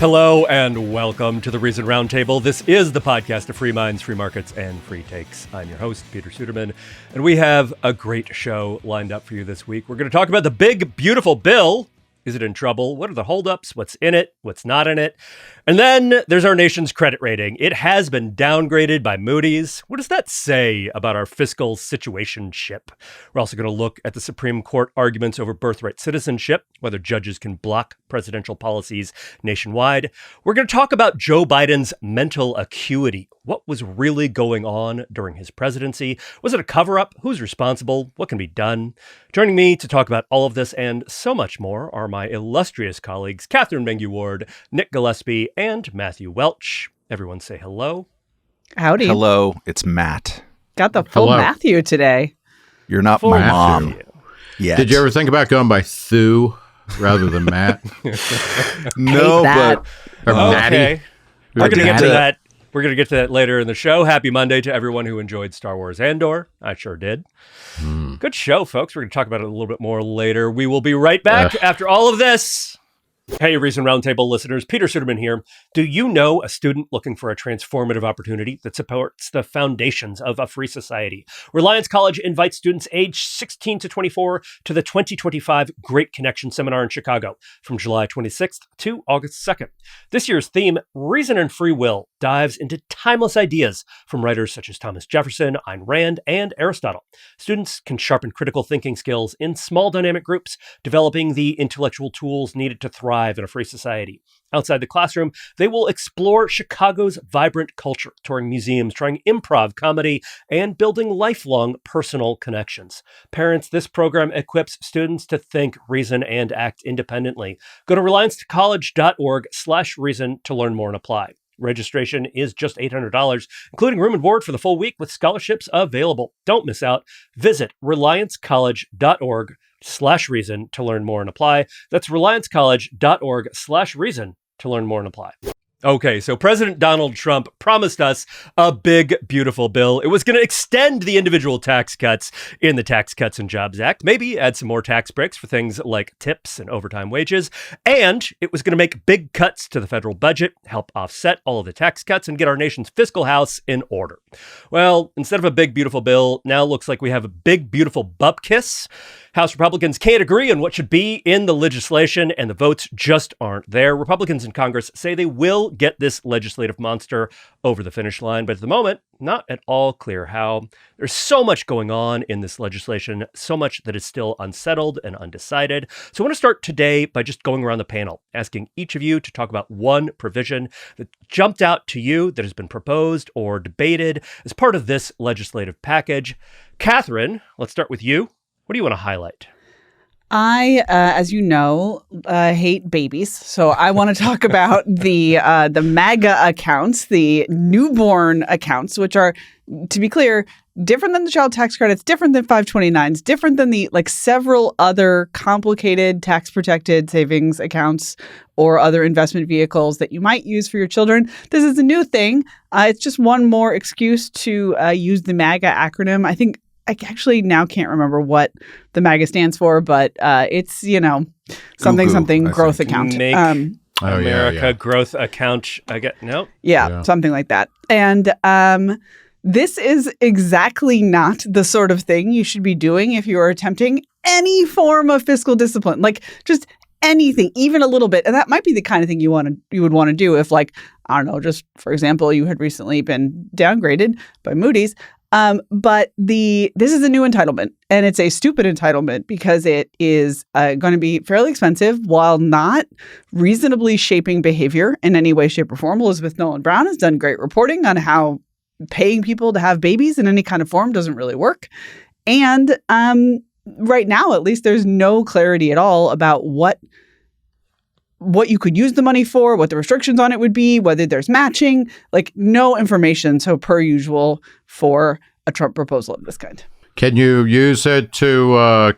Hello and welcome to the Reason Roundtable. This is the podcast of free minds, free markets, and free takes. I'm your host, Peter Suderman, and we have a great show lined up for you this week. We're going to talk about the big, beautiful bill. Is it in trouble? What are the holdups? What's in it? What's not in it? And then there's our nation's credit rating. It has been downgraded by Moody's. What does that say about our fiscal situationship? We're also going to look at the Supreme Court arguments over birthright citizenship, whether judges can block presidential policies nationwide. We're going to talk about Joe Biden's mental acuity. What was really going on during his presidency? Was it a cover-up? Who's responsible? What can be done? Joining me to talk about all of this and so much more are my illustrious colleagues, Katherine Mangu-Ward, Nick Gillespie, and Matthew Welch. Everyone say hello. Howdy. Hello, it's Matt. Got the full Matthew today. You're not Full my Matthew. mom yet. Did you ever think about going by Sue rather than Matt? No, that. but Or Matty? Okay. We're going to get Matty. to that. We're going to get to that later in the show. Happy Monday to everyone who enjoyed Star Wars Andor. I sure did. Good show, folks. We're going to talk about it a little bit more later. We will be right back after all of this. Hey, Reason Roundtable listeners, Peter Suderman here. Do you know a student looking for a transformative opportunity that supports the foundations of a free society? Reliance College invites students aged 16 to 24 to the 2025 Great Connection Seminar in Chicago from July 26th to August 2nd. This year's theme, Reason and Free Will, dives into timeless ideas from writers such as Thomas Jefferson, Ayn Rand, and Aristotle. Students can sharpen critical thinking skills in small dynamic groups, developing the intellectual tools needed to thrive in a free society. Outside the classroom, they will explore Chicago's vibrant culture, touring museums, trying improv comedy, and building lifelong personal connections. Parents, this program equips students to think, reason, and act independently. Go to reliancecollege.org/reason to learn more and apply. Registration is just $800, including room and board for the full week with scholarships available. Don't miss out. Visit reliancecollege.org/reason to learn more and apply. That's reliancecollege.org/reason to learn more and apply. Okay, so President Donald Trump promised us a big, beautiful bill. It was going to extend the individual tax cuts in the Tax Cuts and Jobs Act, maybe add some more tax breaks for things like tips and overtime wages, and it was going to make big cuts to the federal budget, help offset all of the tax cuts, and get our nation's fiscal house in order. Well, instead of a big, beautiful bill, now it looks like we have a big, beautiful bupkiss. House Republicans can't agree on what should be in the legislation, and the votes just aren't there. Republicans in Congress say they will get this legislative monster over the finish line, but at the moment, not at all clear how. There's so much going on in this legislation, so much that is still unsettled and undecided. So I want to start today by just going around the panel, asking each of you to talk about one provision that jumped out to you that has been proposed or debated as part of this legislative package. Katherine, let's start with you. What do you want to highlight? I, as you know, hate babies. So I want to talk about the MAGA accounts, the newborn accounts, which are, to be clear, different than the child tax credits, different than 529s, different than the several other complicated tax protected savings accounts or other investment vehicles that you might use for your children. This is a new thing. It's just one more excuse to use the MAGA acronym. I think I actually now can't remember what the MAGA stands for, but it's, something growth account. Make America growth account. Yeah, something like that. And this is exactly not the sort of thing you should be doing if you are attempting any form of fiscal discipline, just anything, even a little bit. And that might be the kind of thing you would want to do if, I don't know, just for example, you had recently been downgraded by Moody's. But this is a new entitlement, and it's a stupid entitlement because it is going to be fairly expensive while not reasonably shaping behavior in any way, shape, or form. Elizabeth Nolan Brown has done great reporting on how paying people to have babies in any kind of form doesn't really work. And right now, at least, there's no clarity at all about what you could use the money for, what the restrictions on it would be, whether there's matching, no information. So per usual for a Trump proposal of this kind. Can you use it to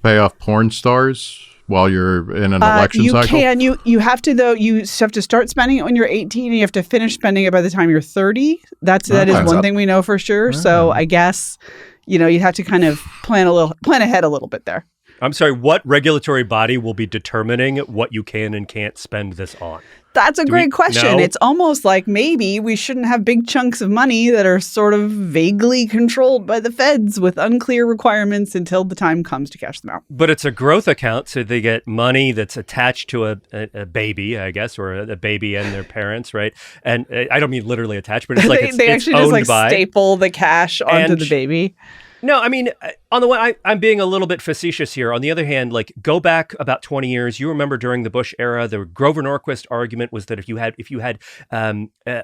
pay off porn stars while you're in an election cycle? You can. You have to, though. You have to start spending it when you're 18, and you have to finish spending it by the time you're 30. That is one thing we know for sure. So I guess, you'd have to kind of plan ahead a little bit there. I'm sorry, what regulatory body will be determining what you can and can't spend this on? That's a great question. know? It's almost like maybe we shouldn't have big chunks of money that are sort of vaguely controlled by the feds with unclear requirements until the time comes to cash them out. But it's a growth account, so they get money that's attached to a baby, I guess, or a baby and their parents, right? And I don't mean literally attached, but it's like they it's actually owned just like by. staple the cash onto the baby. No, I mean, on the one, I'm being a little bit facetious here. On the other hand, like go back about 20 years. You remember during the Bush era, the Grover Norquist argument was that if you had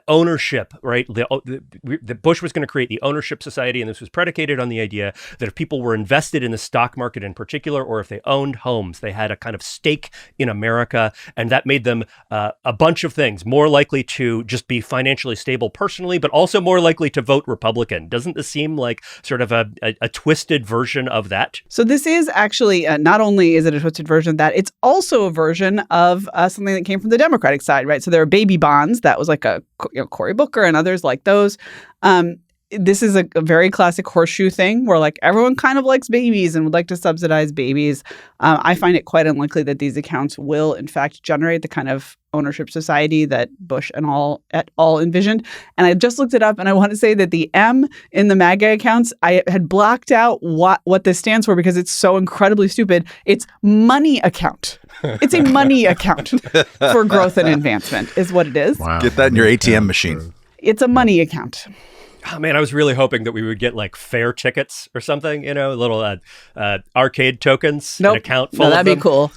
ownership, right? The Bush was going to create the ownership society, and this was predicated on the idea that if people were invested in the stock market in particular, or if they owned homes, they had a kind of stake in America, and that made them a bunch of things more likely to just be financially stable personally, but also more likely to vote Republican. Doesn't this seem like sort of a twisted version of that? So this is actually, not only is it a twisted version of that, it's also a version of something that came from the Democratic side, right? So there are baby bonds. That was like a Cory Booker and others like those. This is a very classic horseshoe thing where like everyone kind of likes babies and would like to subsidize babies. I find it quite unlikely that these accounts will in fact generate the kind of ownership society that Bush and all envisioned. And I just looked it up, and I want to say that the M in the MAGA accounts, I had blocked out what this stands for because it's so incredibly stupid. It's money account. It's a money account for growth and advancement is what it is. Wow. Get that in your ATM machine. It's a money account. Oh, man, I was really hoping that we would get like fare tickets or something, little arcade tokens, Nope. an account full No, of that'd them. be cool.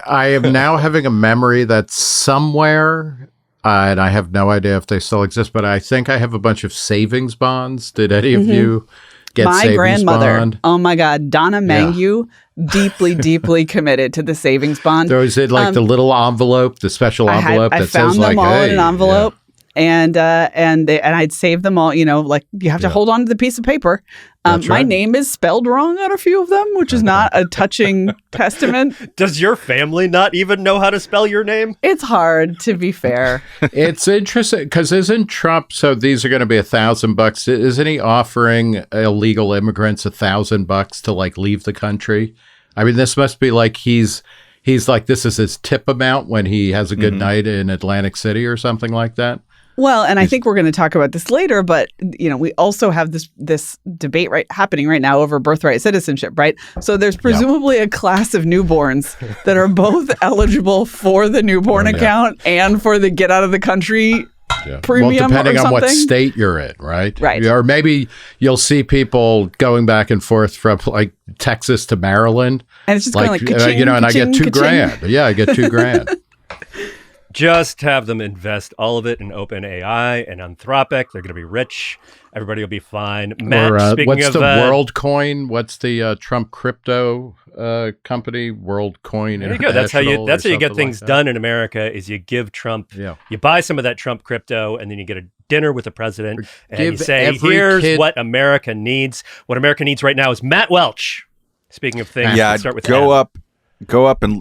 I am now having a memory that somewhere, and I have no idea if they still exist, but I think I have a bunch of savings bonds. Did any of you get My savings grandmother, bond? oh my God, Donna Mangu, deeply committed to the savings bond. There was it like the little envelope, the special envelope I that found says them like, all hey, in an envelope. And I'd save them all, like you have to hold on to the piece of paper. That's My right. name is spelled wrong on a few of them, which is not a touching testament. Does your family not even know how to spell your name? It's hard, to be fair. It's interesting because isn't Trump? So these are going to be $1,000. Isn't he offering illegal immigrants $1,000 to like leave the country? I mean, this must be like he's like this is his tip amount when he has a good night in Atlantic City or something like that. Well, and I think we're going to talk about this later, but we also have this debate happening right now over birthright citizenship, right? So there's presumably a class of newborns that are both eligible for the newborn account and for the get out of the country premium, well, depending or on what something. state you're in, right? Right. Or maybe you'll see people going back and forth from like Texas to Maryland, And it's just like, kind of like ka-ching, and I get ka-ching, $2,000. Yeah, I get $2,000. Just have them invest all of it in OpenAI and Anthropic. They're going to be rich. Everybody will be fine. Matt, Or, speaking what's of the WorldCoin? What's the Trump crypto company? WorldCoin. there you go. That's how you get things like that. done in America. Is you give Trump, you buy some of that Trump crypto, and then you get a dinner with the president, and you say, "Here's what America needs. What America needs right now is Matt Welch." Speaking of things, let's start with Go up and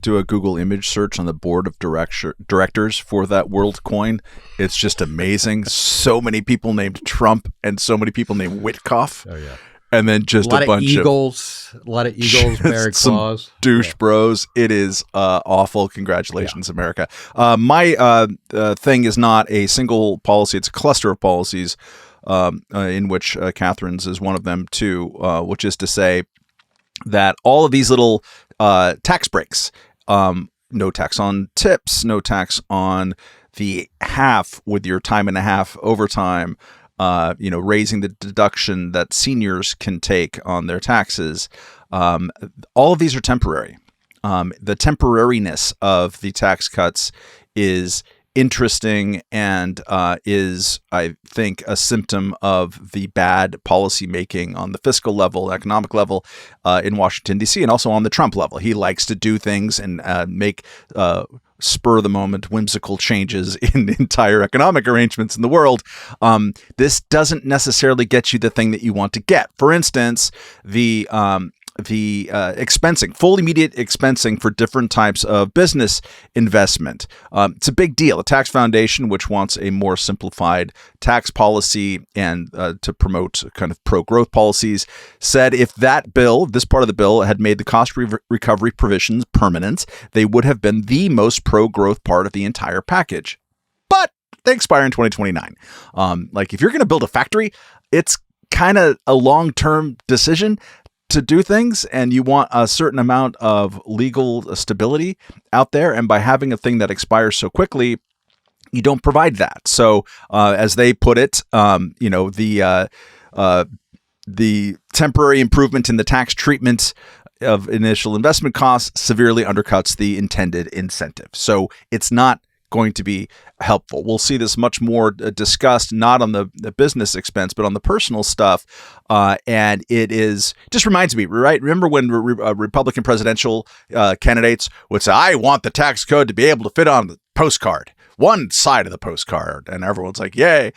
do a Google image search on the board of directors for that WorldCoin. It's just amazing. So many people named Trump and so many people named Witkoff. Oh yeah. And then just a bunch of eagles, bearing claws, douche bros. It is awful. Congratulations, America. My thing is not a single policy; it's a cluster of policies, in which Katherine's is one of them too. Which is to say that all of these little tax breaks, no tax on tips, no tax on the half with your time and a half overtime. Raising the deduction that seniors can take on their taxes. All of these are temporary. The temporariness of the tax cuts is interesting and is, I think, a symptom of the bad policy making on the fiscal level, economic level in Washington, D.C., and also on the Trump level. He likes to do things and make spur-of-the-moment whimsical changes in entire economic arrangements in the world. This doesn't necessarily get you the thing that you want to get. For instance, the expensing, full immediate expensing for different types of business investment. It's a big deal. The Tax Foundation, which wants a more simplified tax policy and to promote kind of pro-growth policies, said if this part of the bill had made the cost recovery provisions permanent, they would have been the most pro-growth part of the entire package. But they expire in 2029. Like if you're going to build a factory, it's kind of a long-term decision to do things, and you want a certain amount of legal stability out there. And by having a thing that expires so quickly, you don't provide that. So as they put it, the temporary improvement in the tax treatment of initial investment costs severely undercuts the intended incentive. So it's not going to be helpful. We'll see this much more discussed, not on the business expense, but on the personal stuff. And it just reminds me, right? Remember when Republican presidential candidates would say, I want the tax code to be able to fit on the postcard, one side of the postcard. And everyone's like, yay.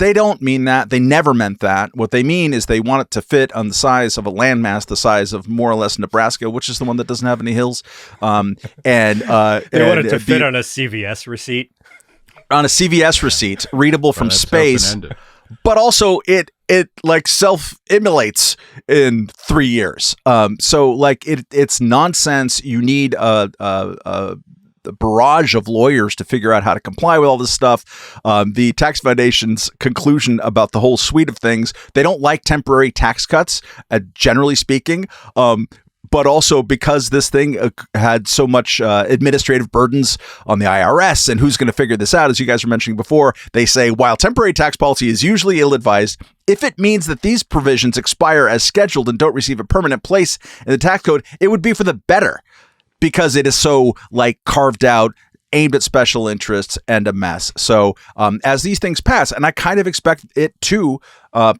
They don't mean that. They never meant that. What they mean is they want it to fit on the size of a landmass, the size of more or less Nebraska, which is the one that doesn't have any hills. They want it to fit on a CVS receipt. On a CVS receipt, readable from space. But also it like self-immolates in 3 years. So like it's nonsense. You need the barrage of lawyers to figure out how to comply with all this stuff. The Tax Foundation's conclusion about the whole suite of things, they don't like temporary tax cuts, generally speaking. But also because this thing had so much administrative burdens on the IRS and who's going to figure this out, as you guys were mentioning before, they say, while temporary tax policy is usually ill-advised, if it means that these provisions expire as scheduled and don't receive a permanent place in the tax code, it would be for the better, because it is so like carved out, aimed at special interests, and a mess. So as these things pass, and I kind of expect it to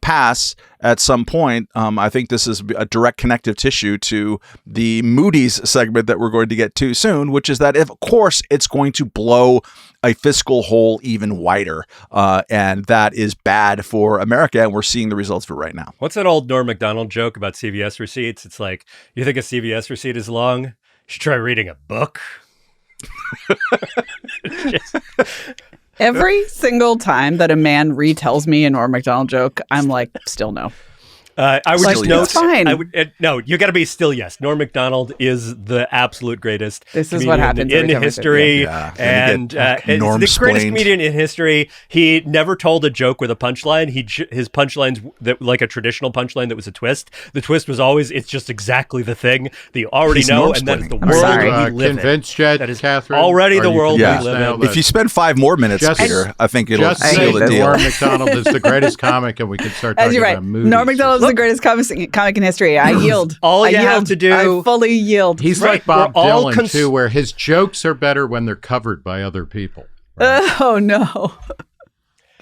pass at some point, I think this is a direct connective tissue to the Moody's segment that we're going to get to soon, which is that, of course, it's going to blow a fiscal hole even wider. And that is bad for America, and we're seeing the results of it right now. What's that old Norm Macdonald joke about CVS receipts? It's like, you think a CVS receipt is long? You should try reading a book. Every single time that a man retells me a Norm Macdonald joke, I'm like, still no. I would like, just note, it's fine. No, you got to be still yes. Norm Macdonald is the absolute greatest. This is what happens in history, and the greatest comedian in history. He never told a joke with a punchline. His punchlines that like a traditional punchline that was a twist. The twist was always, it's just exactly the thing that you already know, and that's the world we live in. Convinced yet, that is Catherine? Already the world we live in. If you spend 5 more minutes, Peter, I think it'll seal the deal. Norm Macdonald is the greatest comic, and we can start talking about movies. Norm Macdonald is the greatest comic in history. I yield. All you have to do. I fully yield. He's like Bob Dylan, too, where his jokes are better when they're covered by other people. Right? Oh, no.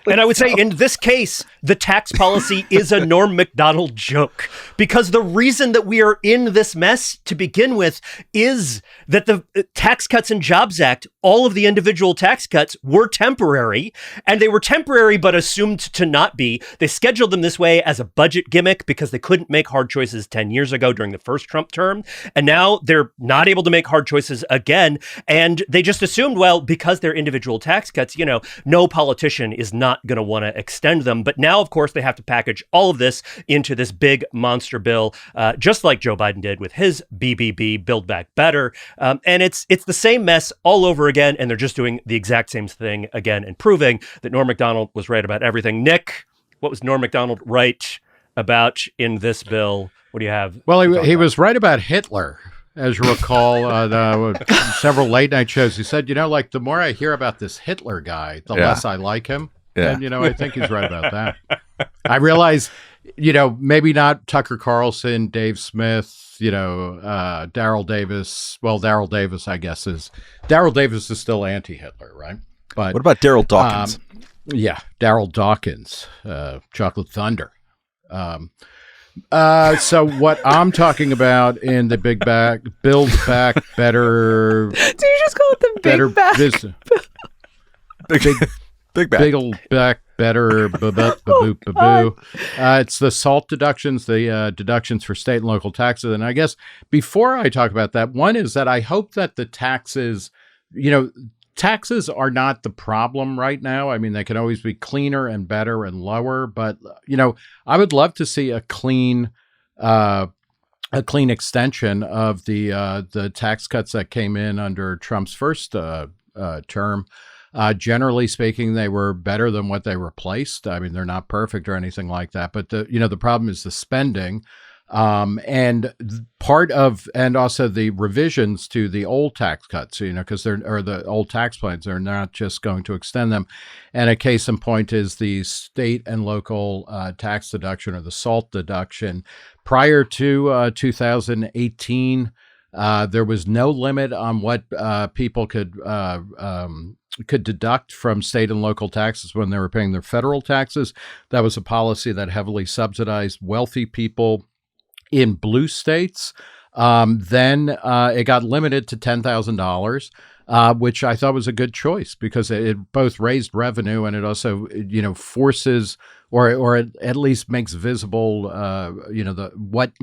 And I would say in this case, the tax policy is a Norm Macdonald joke, because the reason that we are in this mess to begin with is that the Tax Cuts and Jobs Act, all of the individual tax cuts were temporary, and they were temporary but assumed to not be. They scheduled them this way as a budget gimmick because they couldn't make hard choices 10 years ago during the first Trump term. And now they're not able to make hard choices again. And they just assumed, well, because they're individual tax cuts, no politician is not going to want to extend them. But now, of course, they have to package all of this into this big monster bill, just like Joe Biden did with his BBB, Build Back Better. And it's the same mess all over again. And they're just doing the exact same thing again and proving that Norm Macdonald was right about everything. Nick, what was Norm Macdonald right about in this bill? What do you have? Well, he was right about Hitler. As you recall, on several late night shows, he said, like the more I hear about this Hitler guy, the less I like him. Yeah. And, I think he's right about that. I realize, maybe not Tucker Carlson, Dave Smith, Daryl Davis. Well, Daryl Davis is still anti-Hitler, right? But what about Daryl Dawkins? Daryl Dawkins, Chocolate Thunder. So what I'm talking about in the Build Back Better. Do you just call it the Big Back? Big Back. Build Back better. It's the SALT deductions, the deductions for state and local taxes. And I guess before I talk about that, one is that I hope that the taxes, taxes are not the problem right now. I mean, they can always be cleaner and better and lower. But, I would love to see a clean extension of the tax cuts that came in under Trump's first term. Generally speaking, they were better than what they replaced. I mean, they're not perfect or anything like that, but the problem is the spending, and also the revisions to the old tax cuts, because the old tax plans, they're not just going to extend them. And a case in point is the state and local tax deduction, or the SALT deduction. Prior to 2018, there was no limit on what people could deduct from state and local taxes when they were paying their federal taxes. That was a policy that heavily subsidized wealthy people in blue states. Then it got limited to $10,000, which I thought was a good choice because it both raised revenue and it also, forces or it at least makes visible, what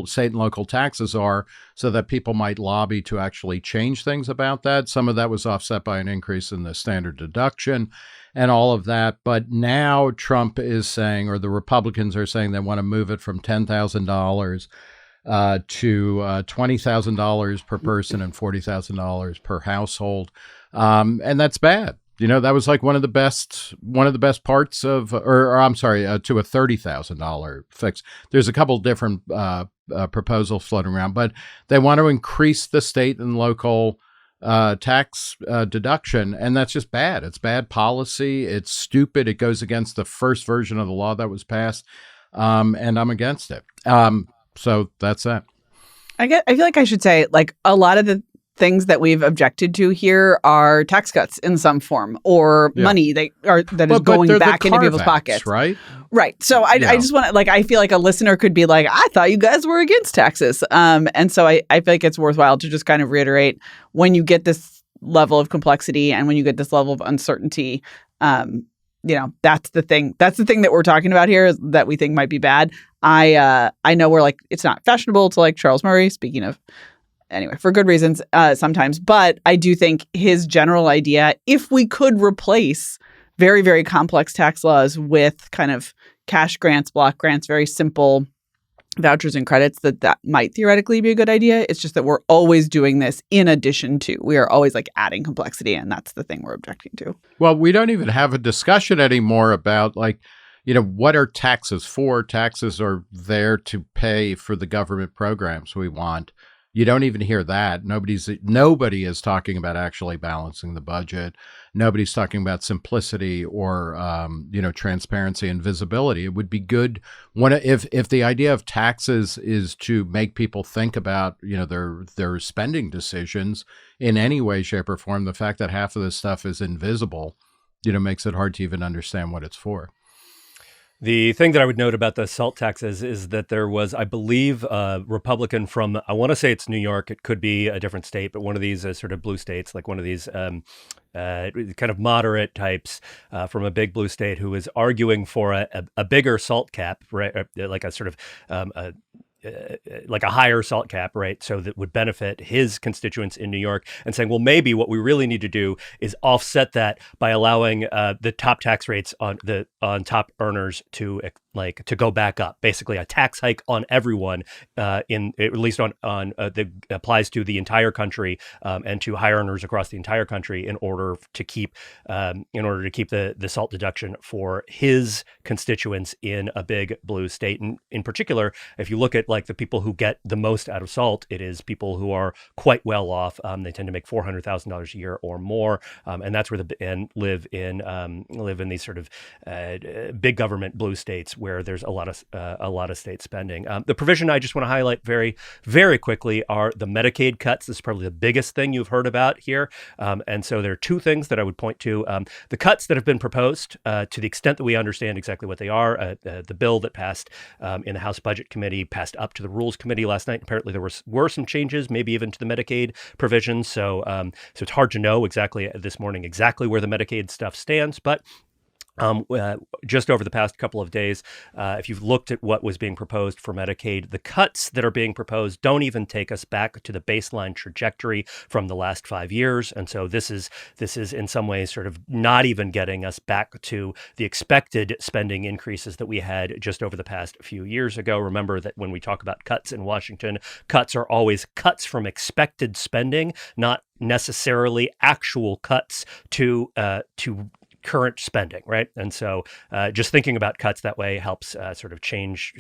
state and local taxes are, so that people might lobby to actually change things about that. Some of that was offset by an increase in the standard deduction and all of that. But now Trump is saying, or the Republicans are saying, they want to move it from $10,000 to $20,000 per person and $40,000 per household. And that's bad. That was like one of the best parts of, to a $30,000 fix. There's a couple different proposals floating around, but they want to increase the state and local tax deduction, and that's just bad. It's bad policy. It's stupid. It goes against the first version of the law that was passed, and I'm against it. So that's that. I feel like I should say, like, a lot of the things that we've objected to here are tax cuts in some form, or money that is going back into people's pockets, right? Right. So I just want to, I feel like a listener could be like, I thought you guys were against taxes. And so I feel like it's worthwhile to just kind of reiterate, when you get this level of complexity and when you get this level of uncertainty, that's the thing. That's the thing that we're talking about here that we think might be bad. I know we're like, it's not fashionable to like Charles Murray, speaking of, anyway, for good reasons sometimes. But I do think his general idea, if we could replace very, very complex tax laws with kind of cash grants, block grants, very simple vouchers and credits, that might theoretically be a good idea. It's just that we're always doing this in addition to. We are always like adding complexity, and that's the thing we're objecting to. Well, we don't even have a discussion anymore about what are taxes for? Taxes are there to pay for the government programs we want. You don't even hear that. Nobody is talking about actually balancing the budget. Nobody's talking about simplicity or transparency and visibility. It would be good if the idea of taxes is to make people think about their spending decisions in any way, shape, or form. The fact that half of this stuff is invisible, makes it hard to even understand what it's for. The thing that I would note about the SALT taxes is that there was, I believe, a Republican from, I want to say it's New York, it could be a different state, but one of these sort of blue states, like one of these kind of moderate types from a big blue state, who is arguing for a bigger SALT cap, right? Like a sort of like a higher SALT cap, right? So that would benefit his constituents in New York, and saying, well, maybe what we really need to do is offset that by allowing the top tax rates on top earners to go back up. Basically, a tax hike on everyone, at least on that applies to the entire country and to high earners across the entire country, in order to keep the SALT deduction for his constituents in a big blue state. And in particular, if you look at the people who get the most out of SALT, it is people who are quite well off. They tend to make $400,000 a year or more, and that's where live in these sort of big government blue states where there's a lot of state spending. The provision I just want to highlight very, very quickly are the Medicaid cuts. This is probably the biggest thing you've heard about here, and so there are two things that I would point to. The cuts that have been proposed, to the extent that we understand exactly what they are, the bill that passed in the House Budget Committee passed up to the Rules Committee last night. Apparently there were some changes, maybe even to the Medicaid provisions. So it's hard to know exactly this morning where the Medicaid stuff stands, but just over the past couple of days, if you've looked at what was being proposed for Medicaid, the cuts that are being proposed don't even take us back to the baseline trajectory from the last 5 years. And so this is in some ways sort of not even getting us back to the expected spending increases that we had just over the past few years ago. Remember that when we talk about cuts in Washington, cuts are always cuts from expected spending, not necessarily actual cuts to current spending, right? And so just thinking about cuts that way helps sort of change,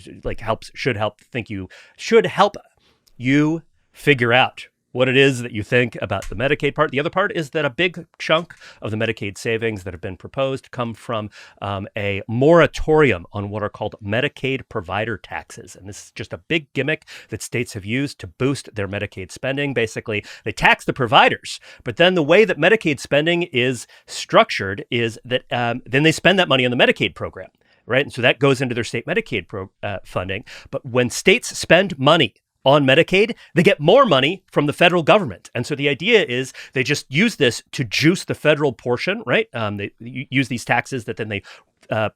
should help you figure out what it is that you think about the Medicaid part. The other part is that a big chunk of the Medicaid savings that have been proposed come from a moratorium on what are called Medicaid provider taxes. And this is just a big gimmick that states have used to boost their Medicaid spending. Basically, they tax the providers, but then the way that Medicaid spending is structured is that then they spend that money on the Medicaid program, right? And so that goes into their state Medicaid funding. But when states spend money on Medicaid, they get more money from the federal government. And so the idea is they just use this to juice the federal portion, right? They use these taxes that then they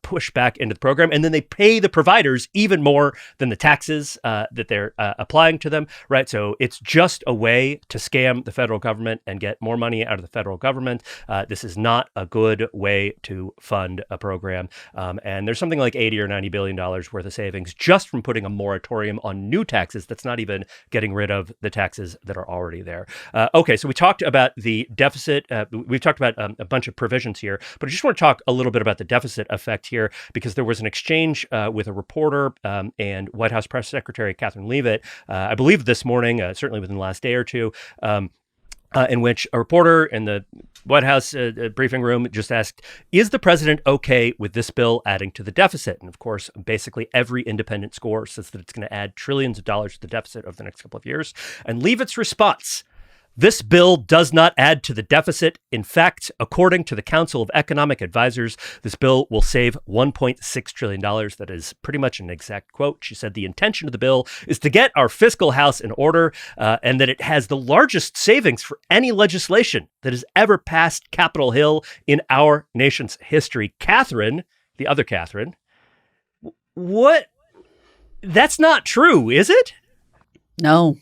push back into the program, and then they pay the providers even more than the taxes that they're applying to them, right? So it's just a way to scam the federal government and get more money out of the federal government. This is not a good way to fund a program. And there's something like $80 or $90 billion worth of savings just from putting a moratorium on new taxes. That's not even getting rid of the taxes that are already there. Okay, so we talked about the deficit. We've talked about a bunch of provisions here, but I just want to talk a little bit about the deficit effect here, because there was an exchange with a reporter and White House Press Secretary Katherine Leavitt, I believe this morning, certainly within the last day or two, in which a reporter in the White House briefing room just asked, is the president okay with this bill adding to the deficit? And of course, basically every independent score says that it's going to add trillions of dollars to the deficit over the next couple of years. And Leavitt's response: this bill does not add to the deficit. In fact, according to the Council of Economic Advisors, this bill will save $1.6 trillion. That is pretty much an exact quote. She said the intention of the bill is to get our fiscal house in order, and that it has the largest savings for any legislation that has ever passed Capitol Hill in our nation's history. Katherine, the other Katherine, what? That's not true, is it? No.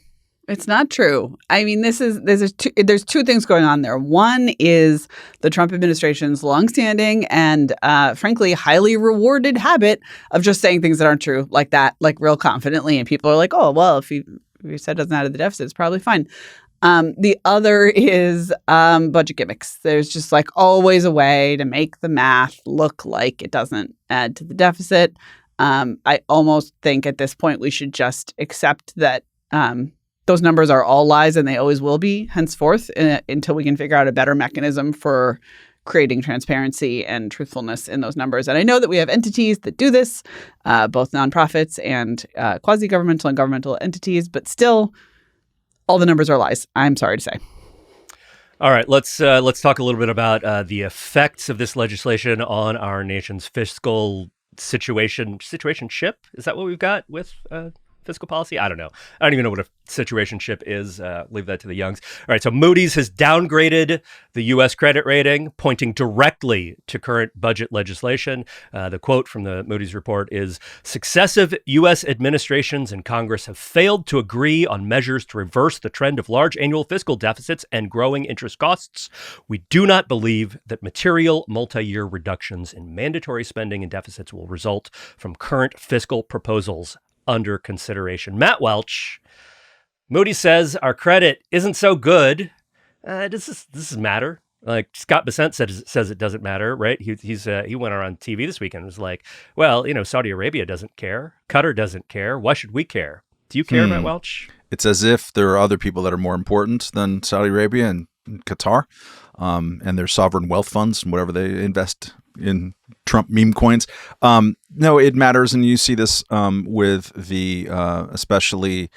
It's not true. I mean, there's two things going on there. One is the Trump administration's longstanding and, frankly, highly rewarded habit of just saying things that aren't true like that, like real confidently. And people are like, oh, well, if you said it doesn't add to the deficit, it's probably fine. The other is budget gimmicks. There's just like always a way to make the math look like it doesn't add to the deficit. I almost think at this point we should just accept that those numbers are all lies and they always will be henceforth until we can figure out a better mechanism for creating transparency and truthfulness in those numbers. And I know that we have entities that do this, both nonprofits and quasi-governmental and governmental entities, but still all the numbers are lies. I'm sorry to say. All right, let's talk a little bit about the effects of this legislation on our nation's fiscal situationship. Is that what we've got with fiscal policy? I don't know. I don't even know what a situationship is. Leave that to the youngs. All right. So Moody's has downgraded the U.S. credit rating, pointing directly to current budget legislation. The quote from the Moody's report is, successive U.S. administrations and Congress have failed to agree on measures to reverse the trend of large annual fiscal deficits and growing interest costs. We do not believe that material multi-year reductions in mandatory spending and deficits will result from current fiscal proposals under consideration. Matt Welch, Moody says our credit isn't so good. Does this matter? Like Scott Bessent says it doesn't matter, right? He went around TV this weekend and was like, well, Saudi Arabia doesn't care. Qatar doesn't care. Why should we care? Do you care, Matt Welch? It's as if there are other people that are more important than Saudi Arabia and Qatar and their sovereign wealth funds and whatever they invest in Trump meme coins. No, it matters. And you see this with the especially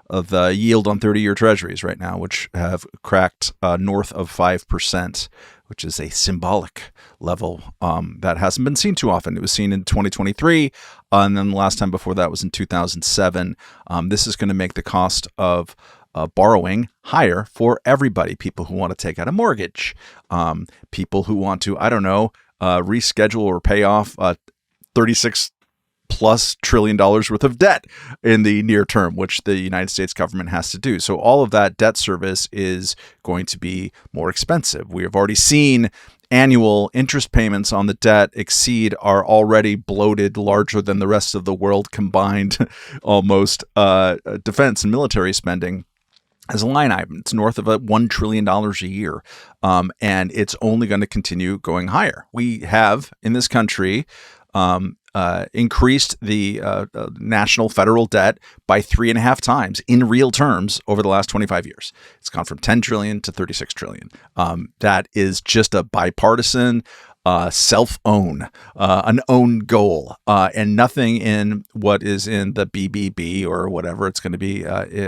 the yield on 30-year treasuries right now, which have cracked north of 5%, which is a symbolic level that hasn't been seen too often. It was seen in 2023, and then the last time before that was in 2007. This is going to make the cost of borrowing higher for everybody. People who want to take out a mortgage, people who want to, reschedule or pay off $36+ trillion worth of debt in the near term, which the United States government has to do. So all of that debt service is going to be more expensive. We have already seen annual interest payments on the debt exceed our already bloated, larger than the rest of the world combined, almost defense and military spending as a line item. It's north of $1 trillion a year, and it's only going to continue going higher. We have in this country increased the national federal debt by 3.5 times in real terms over the last 25 years. It's gone from 10 trillion to 36 trillion. That is just a bipartisan self-own, an own goal, and nothing in what is in the BBB or whatever it's going to be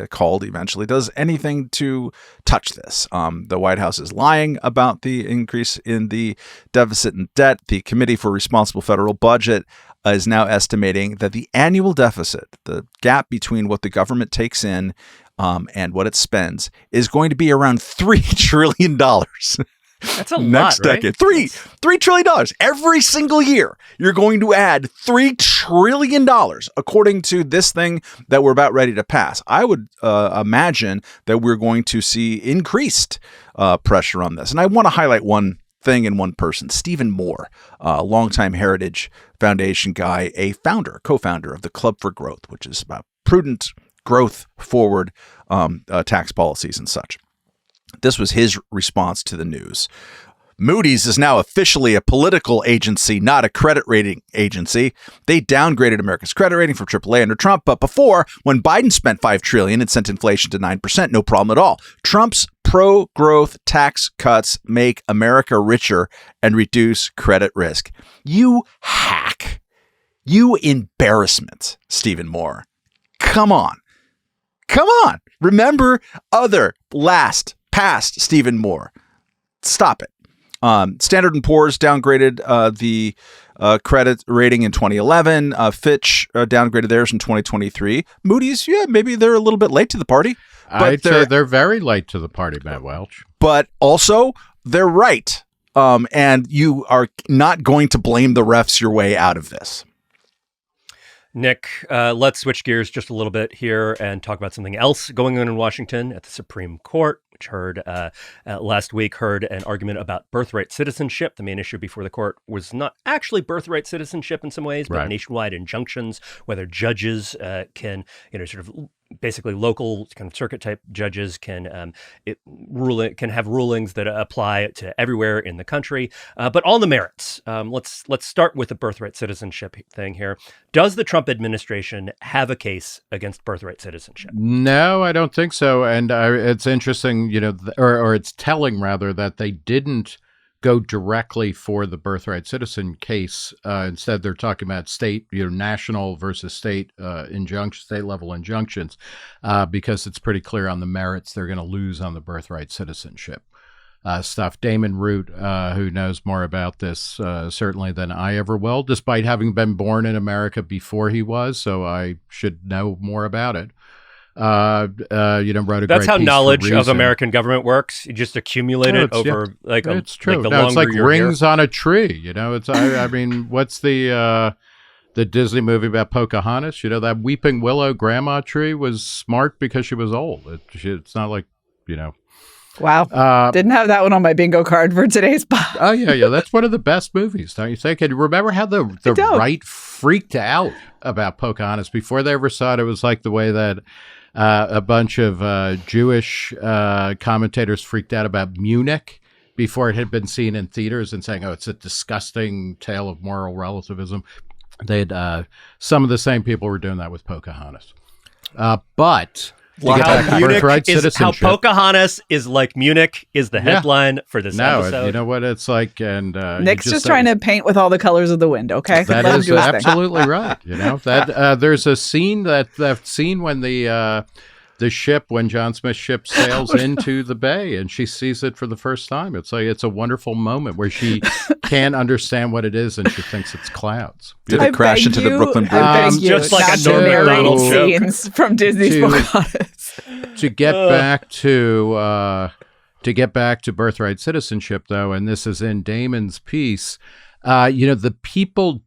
called eventually does anything to touch this. The White House is lying about the increase in the deficit and debt. The Committee for Responsible Federal Budget is now estimating that the annual deficit, the gap between what the government takes in and what it spends, is going to be around $3 trillion. That's a next lot, right? decade. $3 trillion every single year. You're going to add $3 trillion, according to this thing that we're about ready to pass. I would imagine that we're going to see increased pressure on this. And I want to highlight one thing in one person, Stephen Moore, a longtime Heritage Foundation guy, a co-founder of the Club for Growth, which is about prudent growth forward tax policies and such. This was his response to the news. Moody's is now officially a political agency, not a credit rating agency. They downgraded America's credit rating from AAA under Trump, but before, when Biden spent $5 trillion and sent inflation to 9%, no problem at all. Trump's pro-growth tax cuts make America richer and reduce credit risk. You hack. You embarrassment, Stephen Moore. Come on. Remember past Stephen Moore. Stop it. Standard & Poor's downgraded the credit rating in 2011. Fitch downgraded theirs in 2023. Moody's, maybe they're a little bit late to the party. I'd say they're very late to the party, Matt Welch. But also, they're right. And you are not going to blame the refs your way out of this. Nick, let's switch gears just a little bit here and talk about something else going on in Washington at the Supreme Court, which last week heard an argument about birthright citizenship. The main issue before the court was not actually birthright citizenship in some ways, but nationwide injunctions, whether judges can, sort of basically local kind of circuit type judges can have rulings that apply to everywhere in the country, but on the merits. Let's start with the birthright citizenship thing here. Does the Trump administration have a case against birthright citizenship? No, I don't think so. And it's interesting, or it's telling rather, that they didn't go directly for the birthright citizen case. Instead, they're talking about state, national versus state state level injunctions, because it's pretty clear on the merits they're going to lose on the birthright citizenship stuff. Damon Root, who knows more about this certainly than I ever will, despite having been born in America before he was, so I should know more about it. Wrote a That's great how piece knowledge for of Reason. American government works. You just accumulate it over it's true. the longer it's like you're rings here. on a tree. It's I mean, what's the Disney movie about Pocahontas? That weeping willow grandma tree was smart because she was old. It's not like Wow. Didn't have that one on my bingo card for today's pod. Oh, yeah. That's one of the best movies, don't you think? And remember how the right freaked out about Pocahontas before they ever saw it? It was like the way that a bunch of Jewish commentators freaked out about Munich before it had been seen in theaters and saying, it's a disgusting tale of moral relativism. Some of the same people were doing that with Pocahontas. But... How Pocahontas is like Munich is the headline for this episode. You know what it's like, and Nick's just trying to paint with all the colors of the wind. Okay, that is absolutely right. That there's a scene that when the ship, when John Smith's ship sails into the bay and she sees it for the first time. It's a wonderful moment where she can't understand what it is and she thinks it's clouds. Did it crash into the Brooklyn Bridge? Just like a Norm Macdonald scenes from Disney's Pocahontas. To get back to birthright citizenship, though, and this is in Damon's piece. the people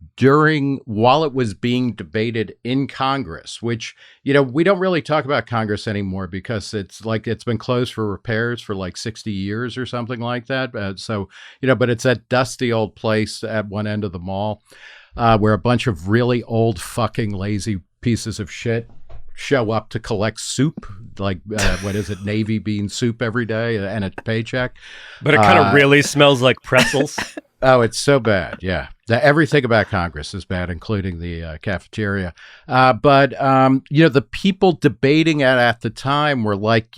while it was being debated in Congress, which, we don't really talk about Congress anymore because it's been closed for repairs for like 60 years or something like that. But it's that dusty old place at one end of the mall where a bunch of really old fucking lazy pieces of shit show up to collect soup, like Navy bean soup every day and a paycheck. But it kind of really smells like pretzels. Oh, it's so bad. Yeah. Everything about Congress is bad, including the cafeteria. But the people debating it at the time were like,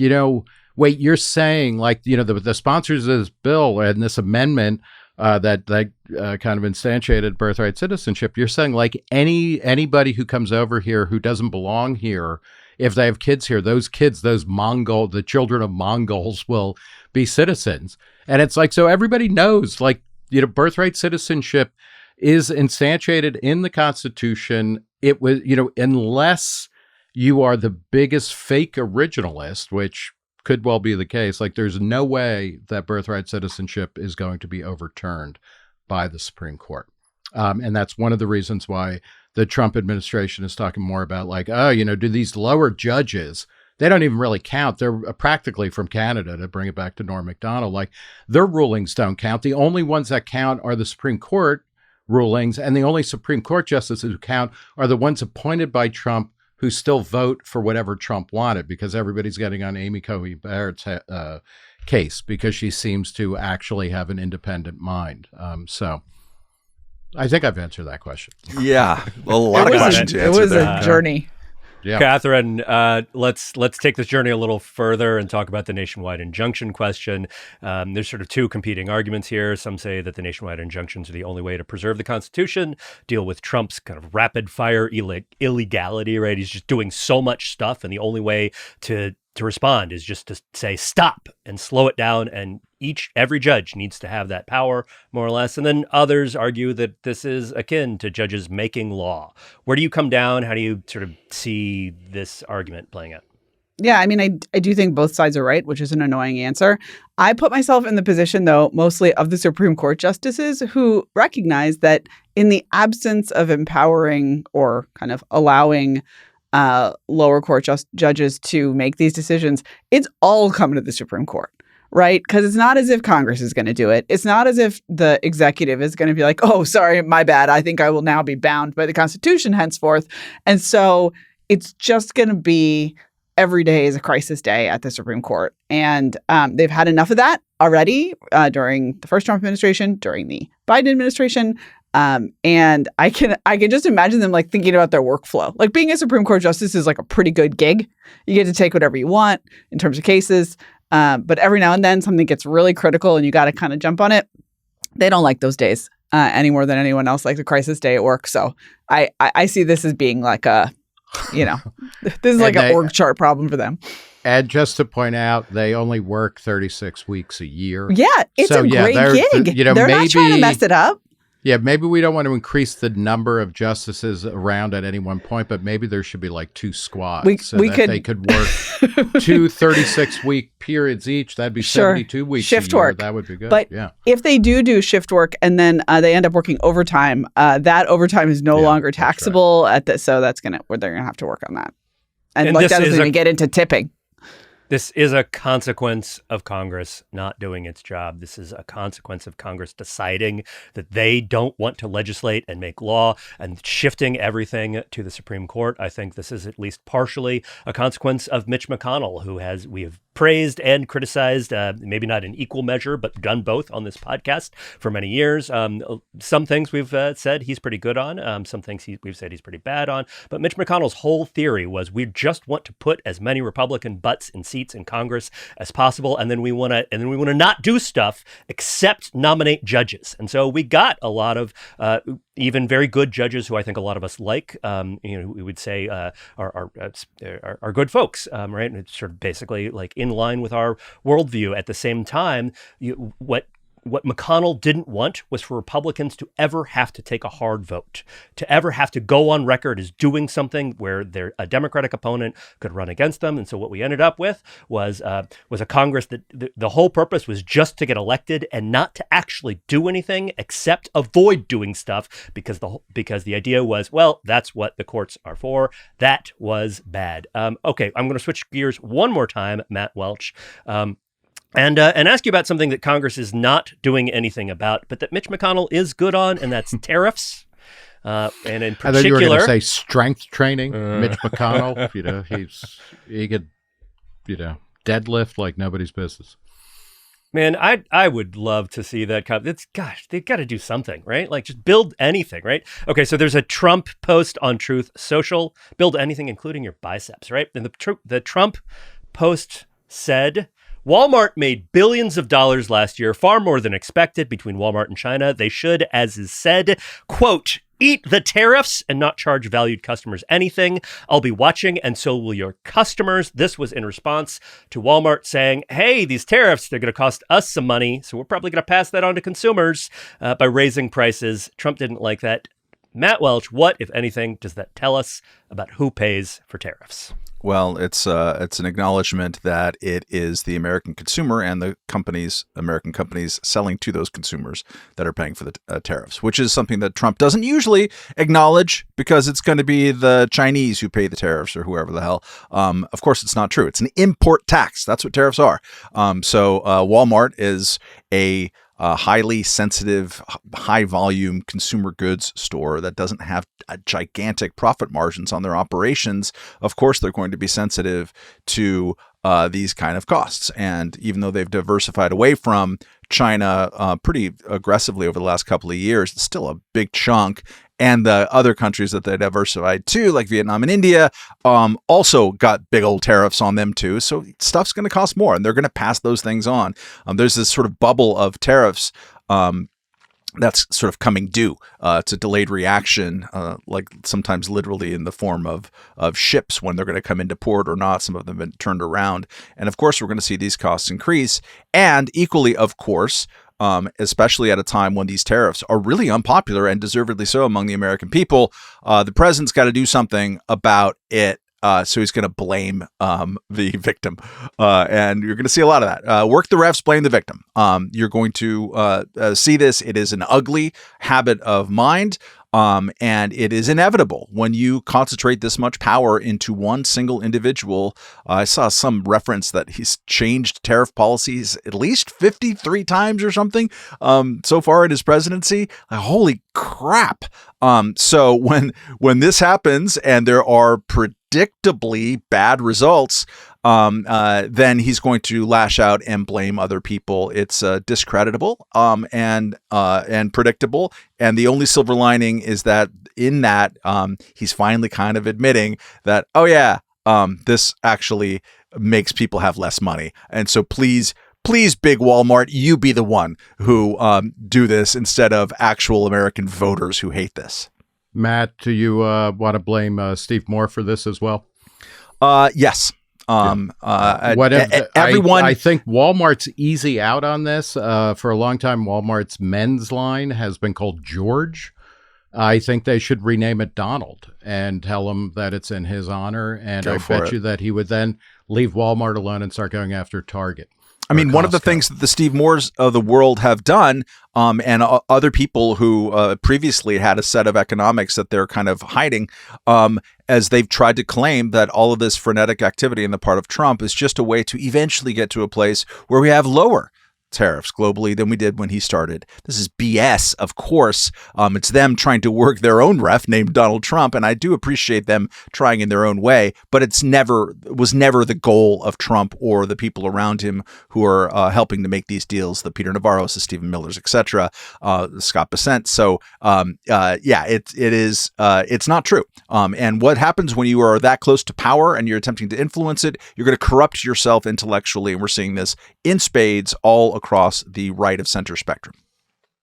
wait, you're saying like, the sponsors of this bill and this amendment that kind of instantiated birthright citizenship, you're saying like anybody who comes over here who doesn't belong here, if they have kids here, the children of Mongols will be citizens. And it's like, so everybody knows, like, birthright citizenship is instantiated in the Constitution. It was, unless you are the biggest fake originalist, which could well be the case, like there's no way that birthright citizenship is going to be overturned by the Supreme Court. And that's one of the reasons why the Trump administration is talking more about like, do these lower judges, they don't even really count. They're practically from Canada, to bring it back to Norm Macdonald. Like, their rulings don't count. The only ones that count are the Supreme Court rulings, and the only Supreme Court justices who count are the ones appointed by Trump who still vote for whatever Trump wanted, because everybody's getting on Amy Coney Barrett's case because she seems to actually have an independent mind. So I think I've answered that question. Yeah, a lot of questions to answer. It was a journey. Yeah. Katherine, let's take this journey a little further and talk about the nationwide injunction question. There's sort of two competing arguments here. Some say that the nationwide injunctions are the only way to preserve the Constitution, deal with Trump's kind of rapid fire illegality, right? He's just doing so much stuff, and the only way to respond is just to say stop and slow it down, and every judge needs to have that power, more or less. And then others argue that this is akin to judges making law. Where do you come down? How do you sort of see this argument playing out? Yeah, I mean, I do think both sides are right, which is an annoying answer. I put myself in the position, though, mostly of the Supreme Court justices who recognize that in the absence of empowering or kind of allowing lower court judges to make these decisions, it's all coming to the Supreme Court, right? Because it's not as if Congress is going to do it. It's not as if the executive is going to be like, oh, sorry, my bad. I think I will now be bound by the Constitution henceforth. And so it's just going to be every day is a crisis day at the Supreme Court. And they've had enough of that already during the first Trump administration, during the Biden administration. And I can just imagine them like thinking about their workflow. Like, being a Supreme Court justice is like a pretty good gig. You get to take whatever you want in terms of cases. But every now and then something gets really critical and you got to kind of jump on it. They don't like those days any more than anyone else likes a crisis day at work. So I see this as being like a, this is like an org chart problem for them. And just to point out, they only work 36 weeks a year. Yeah, it's a great gig. They're not trying to mess it up. Yeah, maybe we don't want to increase the number of justices around at any one point, but maybe there should be like two squads they could work 2 36-week periods each. That'd be 72 weeks shift a year. Work. That would be good. But if they do shift work and then they end up working overtime, that overtime is no longer taxable. Right. So they're gonna have to work on that. And like that doesn't even get into tipping. This is a consequence of Congress not doing its job. This is a consequence of Congress deciding that they don't want to legislate and make law and shifting everything to the Supreme Court. I think this is at least partially a consequence of Mitch McConnell, who we have praised and criticized, maybe not in equal measure, but done both on this podcast for many years. Some things we've said he's pretty good on. Some things we've said he's pretty bad on. But Mitch McConnell's whole theory was we just want to put as many Republican butts in seats in Congress as possible, and then we want to not do stuff except nominate judges. And so we got a lot of even very good judges who I think a lot of us like. We would say are good folks, right? And it's sort of basically like in line with our worldview. At the same time, what what McConnell didn't want was for Republicans to ever have to take a hard vote, to ever have to go on record as doing something where a Democratic opponent could run against them. And so what we ended up with was a Congress that the whole purpose was just to get elected and not to actually do anything except avoid doing stuff because the idea was, well, that's what the courts are for. That was bad. Okay, I'm going to switch gears one more time, Matt Welch. And ask you about something that Congress is not doing anything about, but that Mitch McConnell is good on, and that's tariffs. And in particular, I thought you were going to say strength training. Mitch McConnell, he could, deadlift like nobody's business. Man, I would love to see that. They've got to do something, right? Like just build anything, right? Okay, so there's a Trump post on Truth Social. Build anything, including your biceps, right? And the Trump post said, Walmart made billions of dollars last year, far more than expected between Walmart and China. They should, as is said, quote, eat the tariffs and not charge valued customers anything. I'll be watching, and so will your customers. This was in response to Walmart saying, hey, these tariffs, they're going to cost us some money, so we're probably going to pass that on to consumers by raising prices. Trump didn't like that. Matt Welch, what, if anything, does that tell us about who pays for tariffs? Well, it's an acknowledgement that it is the American consumer and the American companies selling to those consumers that are paying for the tariffs, which is something that Trump doesn't usually acknowledge because it's going to be the Chinese who pay the tariffs or whoever the hell. Of course, it's not true. It's an import tax. That's what tariffs are. So Walmart is a highly sensitive, high volume consumer goods store that doesn't have gigantic profit margins on their operations. Of course, they're going to be sensitive to these kind of costs. And even though they've diversified away from China pretty aggressively over the last couple of years, it's still a big chunk. And the other countries that they diversified to, like Vietnam and India, also got big old tariffs on them too. So stuff's going to cost more, and they're going to pass those things on. There's this sort of bubble of tariffs that's sort of coming due. It's a delayed reaction, like sometimes literally in the form of ships when they're going to come into port or not. Some of them have been turned around. And of course, we're going to see these costs increase. And equally, of course, especially at a time when these tariffs are really unpopular and deservedly so among the American people, the president's got to do something about it. So he's going to blame the victim. And you're going to see a lot of that. Work the refs, blame the victim. You're going to see this. It is an ugly habit of mind. And it is inevitable when you concentrate this much power into one single individual. I saw some reference that he's changed tariff policies at least 53 times or something so far in his presidency. Holy crap. So when this happens and there are predictably bad results, then he's going to lash out and blame other people. It's discreditable and predictable. And the only silver lining is that in that he's finally kind of admitting that, oh yeah, this actually makes people have less money. And so please, big Walmart, you be the one who do this instead of actual American voters who hate this. Matt, do you want to blame Steve Moore for this as well? Yes. Everyone, I think Walmart's easy out on this. For a long time, Walmart's men's line has been called George. I think they should rename it Donald and tell him that it's in his honor. And I bet you that he would then leave Walmart alone and start going after Target. I mean, one of the things that the Steve Moores of the world have done, and other people who previously had a set of economics that they're kind of hiding, as they've tried to claim that all of this frenetic activity on the part of Trump is just a way to eventually get to a place where we have lower tariffs globally than we did when he started. This is BS, of course. It's them trying to work their own ref named Donald Trump, and I do appreciate them trying in their own way, but it was never the goal of Trump or the people around him who are helping to make these deals, the Peter Navarros, the Stephen Millers, etc., Scott Bessent. So it's not true. And what happens when you are that close to power and you're attempting to influence it, you're going to corrupt yourself intellectually, and we're seeing this in spades all across the right of center spectrum.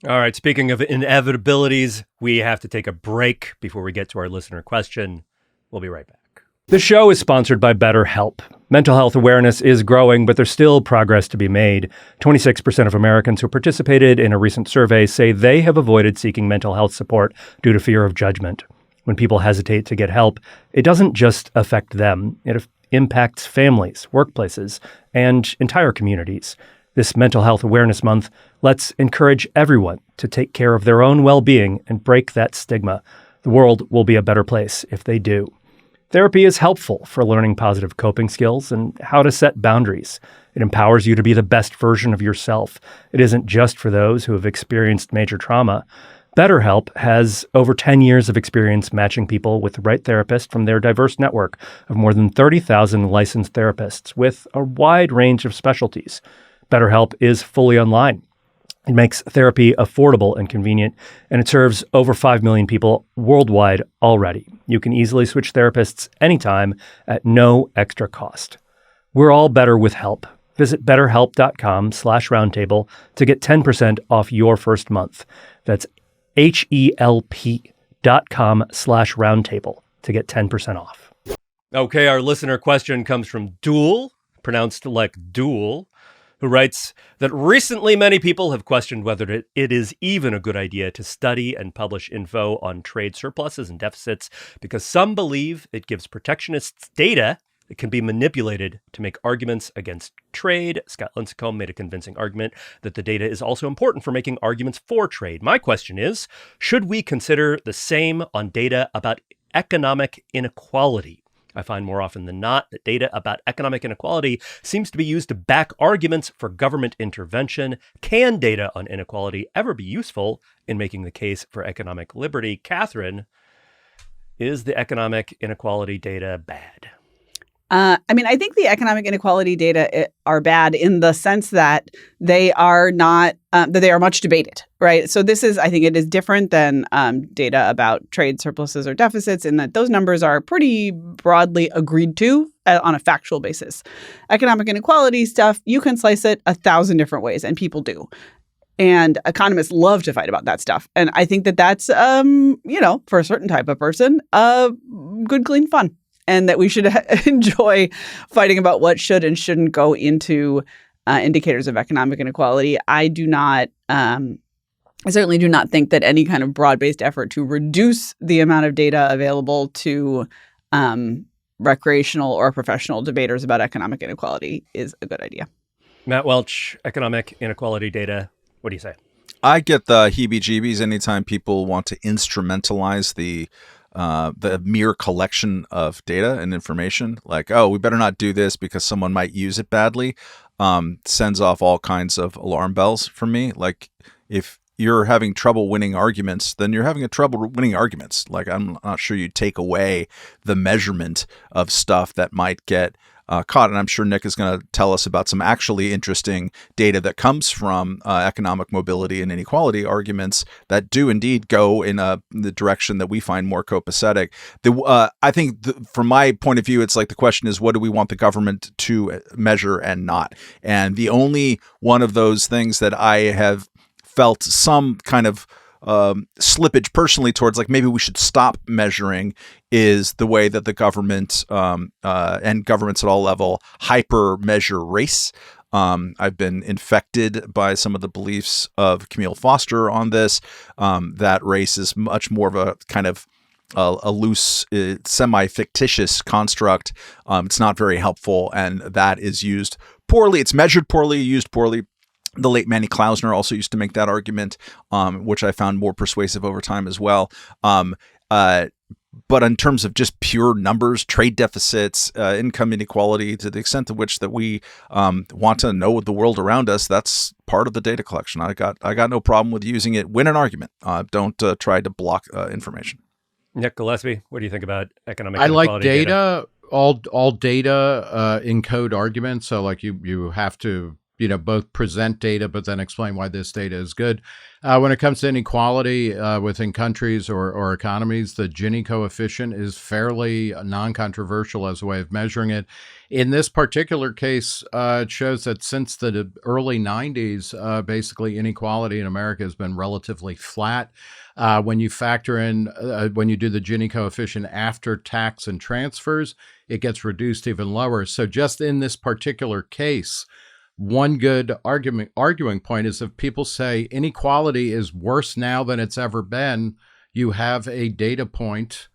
All right. Speaking of inevitabilities, we have to take a break before we get to our listener question. We'll be right back. The show is sponsored by BetterHelp. Mental health awareness is growing, but there's still progress to be made. 26% of Americans who participated in a recent survey say they have avoided seeking mental health support due to fear of judgment. When people hesitate to get help, it doesn't just affect them. It impacts families, workplaces, and entire communities. This Mental Health Awareness Month lets encourage everyone to take care of their own well-being and break that stigma. The world will be a better place if they do. Therapy is helpful for learning positive coping skills and how to set boundaries. It empowers you to be the best version of yourself. It isn't just for those who have experienced major trauma. BetterHelp has over 10 years of experience matching people with the right therapist from their diverse network of more than 30,000 licensed therapists with a wide range of specialties. BetterHelp is fully online. It makes therapy affordable and convenient, and it serves over 5 million people worldwide already. You can easily switch therapists anytime at no extra cost. We're all better with help. Visit betterhelp.com/roundtable to get 10% off your first month. That's HELP.com/roundtable to get 10% off. Okay, our listener question comes from Duel, pronounced like Duel, who writes that recently many people have questioned whether it is even a good idea to study and publish info on trade surpluses and deficits because some believe it gives protectionists data that can be manipulated to make arguments against trade. Scott Lincecum made a convincing argument that the data is also important for making arguments for trade. My question is, should we consider the same on data about economic inequality? I find more often than not that data about economic inequality seems to be used to back arguments for government intervention. Can data on inequality ever be useful in making the case for economic liberty? Katherine, is the economic inequality data bad? I think the economic inequality data are bad in the sense that they are not, that they are much debated, right? So I think it is different than data about trade surpluses or deficits in that those numbers are pretty broadly agreed to on a factual basis. Economic inequality stuff, you can slice it 1,000 different ways, and people do. And economists love to fight about that stuff. And I think that that's, for a certain type of person, good, clean fun. And that we should enjoy fighting about what should and shouldn't go into indicators of economic inequality. I certainly do not think that any kind of broad-based effort to reduce the amount of data available to recreational or professional debaters about economic inequality is a good idea. Matt Welch, economic inequality data. What do you say? I get the heebie-jeebies anytime people want to instrumentalize the mere collection of data and information, like, oh, we better not do this because someone might use it badly, sends off all kinds of alarm bells for me. Like, if you're having trouble winning arguments, then you're having trouble winning arguments. Like, I'm not sure you take away the measurement of stuff that might get caught. And I'm sure Nick is going to tell us about some actually interesting data that comes from economic mobility and inequality arguments that do indeed go in the direction that we find more copacetic. I think from my point of view, it's like the question is, what do we want the government to measure and not? And the only one of those things that I have felt some kind of slippage personally towards, like, maybe we should stop measuring, is the way that the government and governments at all level hyper measure race. I've been infected by some of the beliefs of Camille Foster on this, that race is much more of a kind of a loose, semi-fictitious construct. It's not very helpful, and that is used poorly. It's measured poorly, used poorly. The late Manny Klausner also used to make that argument, which I found more persuasive over time as well. But in terms of just pure numbers, trade deficits, income inequality, to the extent to which that we want to know the world around us, that's part of the data collection. I got no problem with using it. Win an argument. Don't try to block information. Nick Gillespie, what do you think about economic I inequality like data. All data encode arguments. So like you have to both present data, but then explain why this data is good. When it comes to inequality within countries or economies, the Gini coefficient is fairly non-controversial as a way of measuring it. In this particular case, it shows that since the early 90s, basically inequality in America has been relatively flat. When you factor in, when you do the Gini coefficient after tax and transfers, it gets reduced even lower. So just in this particular case, one good arguing point is if people say inequality is worse now than it's ever been, you have a data point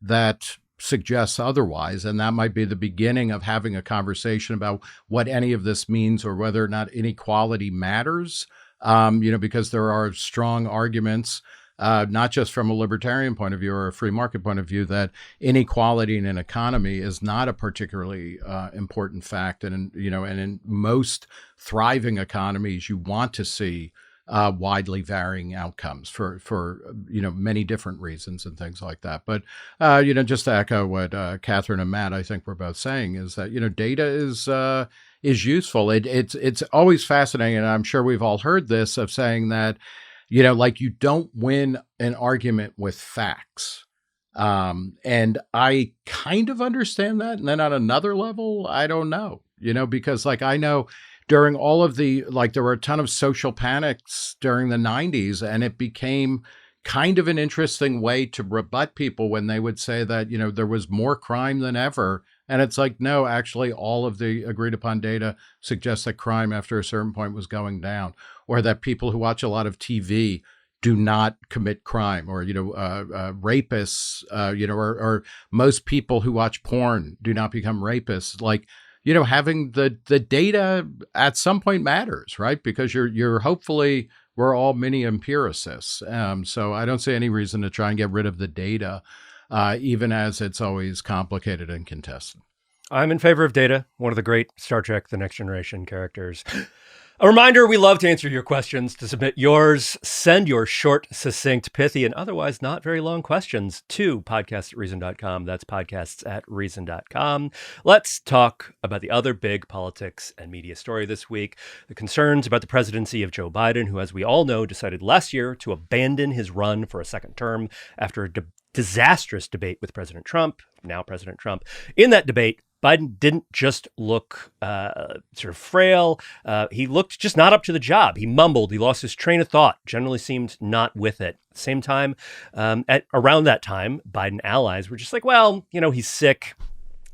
that suggests otherwise. And that might be the beginning of having a conversation about what any of this means or whether or not inequality matters, because there are strong arguments, not just from a libertarian point of view or a free market point of view, that inequality in an economy is not a particularly important fact. And in most thriving economies, you want to see widely varying outcomes for many different reasons and things like that. But just to echo what Katherine and Matt, I think, were both saying, is that data is useful. It's always fascinating, and I'm sure we've all heard this, of saying that you don't win an argument with facts. And I kind of understand that. And then on another level, I don't know, because I know during all of there were a ton of social panics during the 90s, and it became kind of an interesting way to rebut people when they would say that, there was more crime than ever. And it's no, actually, all of the agreed upon data suggests that crime after a certain point was going down, or that people who watch a lot of TV do not commit crime, or, rapists, or most people who watch porn do not become rapists. Having the data at some point matters, right? Because you're hopefully, we're all mini empiricists. So I don't see any reason to try and get rid of the data, even as it's always complicated and contested. I'm in favor of data, one of the great Star Trek The Next Generation characters. A reminder, we love to answer your questions. To submit yours, send your short, succinct, pithy, and otherwise not very long questions to podcasts@reason.com. That's podcasts@reason.com. Let's talk about the other big politics and media story this week, the concerns about the presidency of Joe Biden, who, as we all know, decided last year to abandon his run for a second term after a disastrous debate with President Trump, now President Trump. In that debate, Biden didn't just look sort of frail. He looked just not up to the job. He mumbled. He lost his train of thought, generally seemed not with it. At the same time, around that time, Biden allies were just well, he's sick.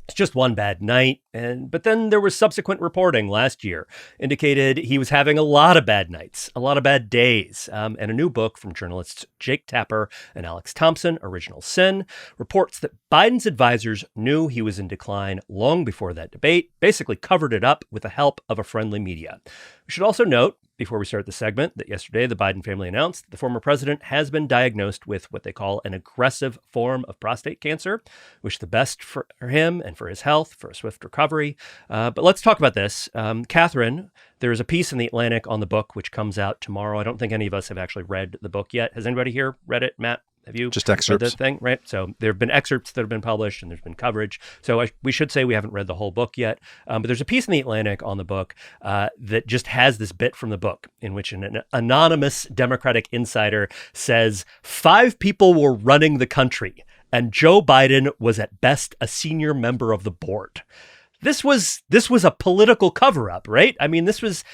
It's just one bad night. But then there was subsequent reporting last year indicated he was having a lot of bad nights, a lot of bad days. And a new book from journalists Jake Tapper and Alex Thompson, Original Sin, reports that Biden's advisors knew he was in decline long before that debate, basically covered it up with the help of a friendly media. We should also note, before we start the segment, that yesterday the Biden family announced that the former president has been diagnosed with what they call an aggressive form of prostate cancer. Wish the best for him and for his health, for a swift recovery. But let's talk about this. Katherine, there is a piece in The Atlantic on the book, which comes out tomorrow. I don't think any of us have actually read the book yet. Has anybody here read it? Matt, have you? Just excerpts. Read the thing, right? So there have been excerpts that have been published and there's been coverage. So we should say we haven't read the whole book yet. But there's a piece in The Atlantic on the book that just has this bit from the book in which an anonymous Democratic insider says 5 people were running the country and Joe Biden was at best a senior member of the board. This was a political cover-up, right? I mean, this was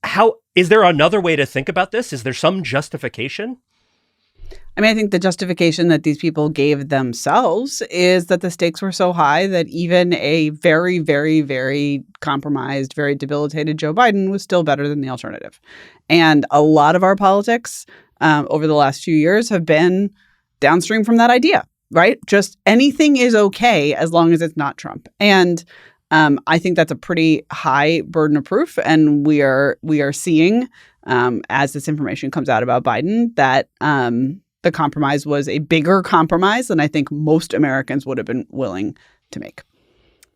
how, is there another way to think about this? Is there some justification? I mean, I think the justification that these people gave themselves is that the stakes were so high that even a very, very, very compromised, very debilitated Joe Biden was still better than the alternative. And a lot of our politics over the last few years have been downstream from that idea, right? Just anything is okay as long as it's not Trump. And I think that's a pretty high burden of proof. And we are seeing, as this information comes out about Biden, that the compromise was a bigger compromise than I think most Americans would have been willing to make.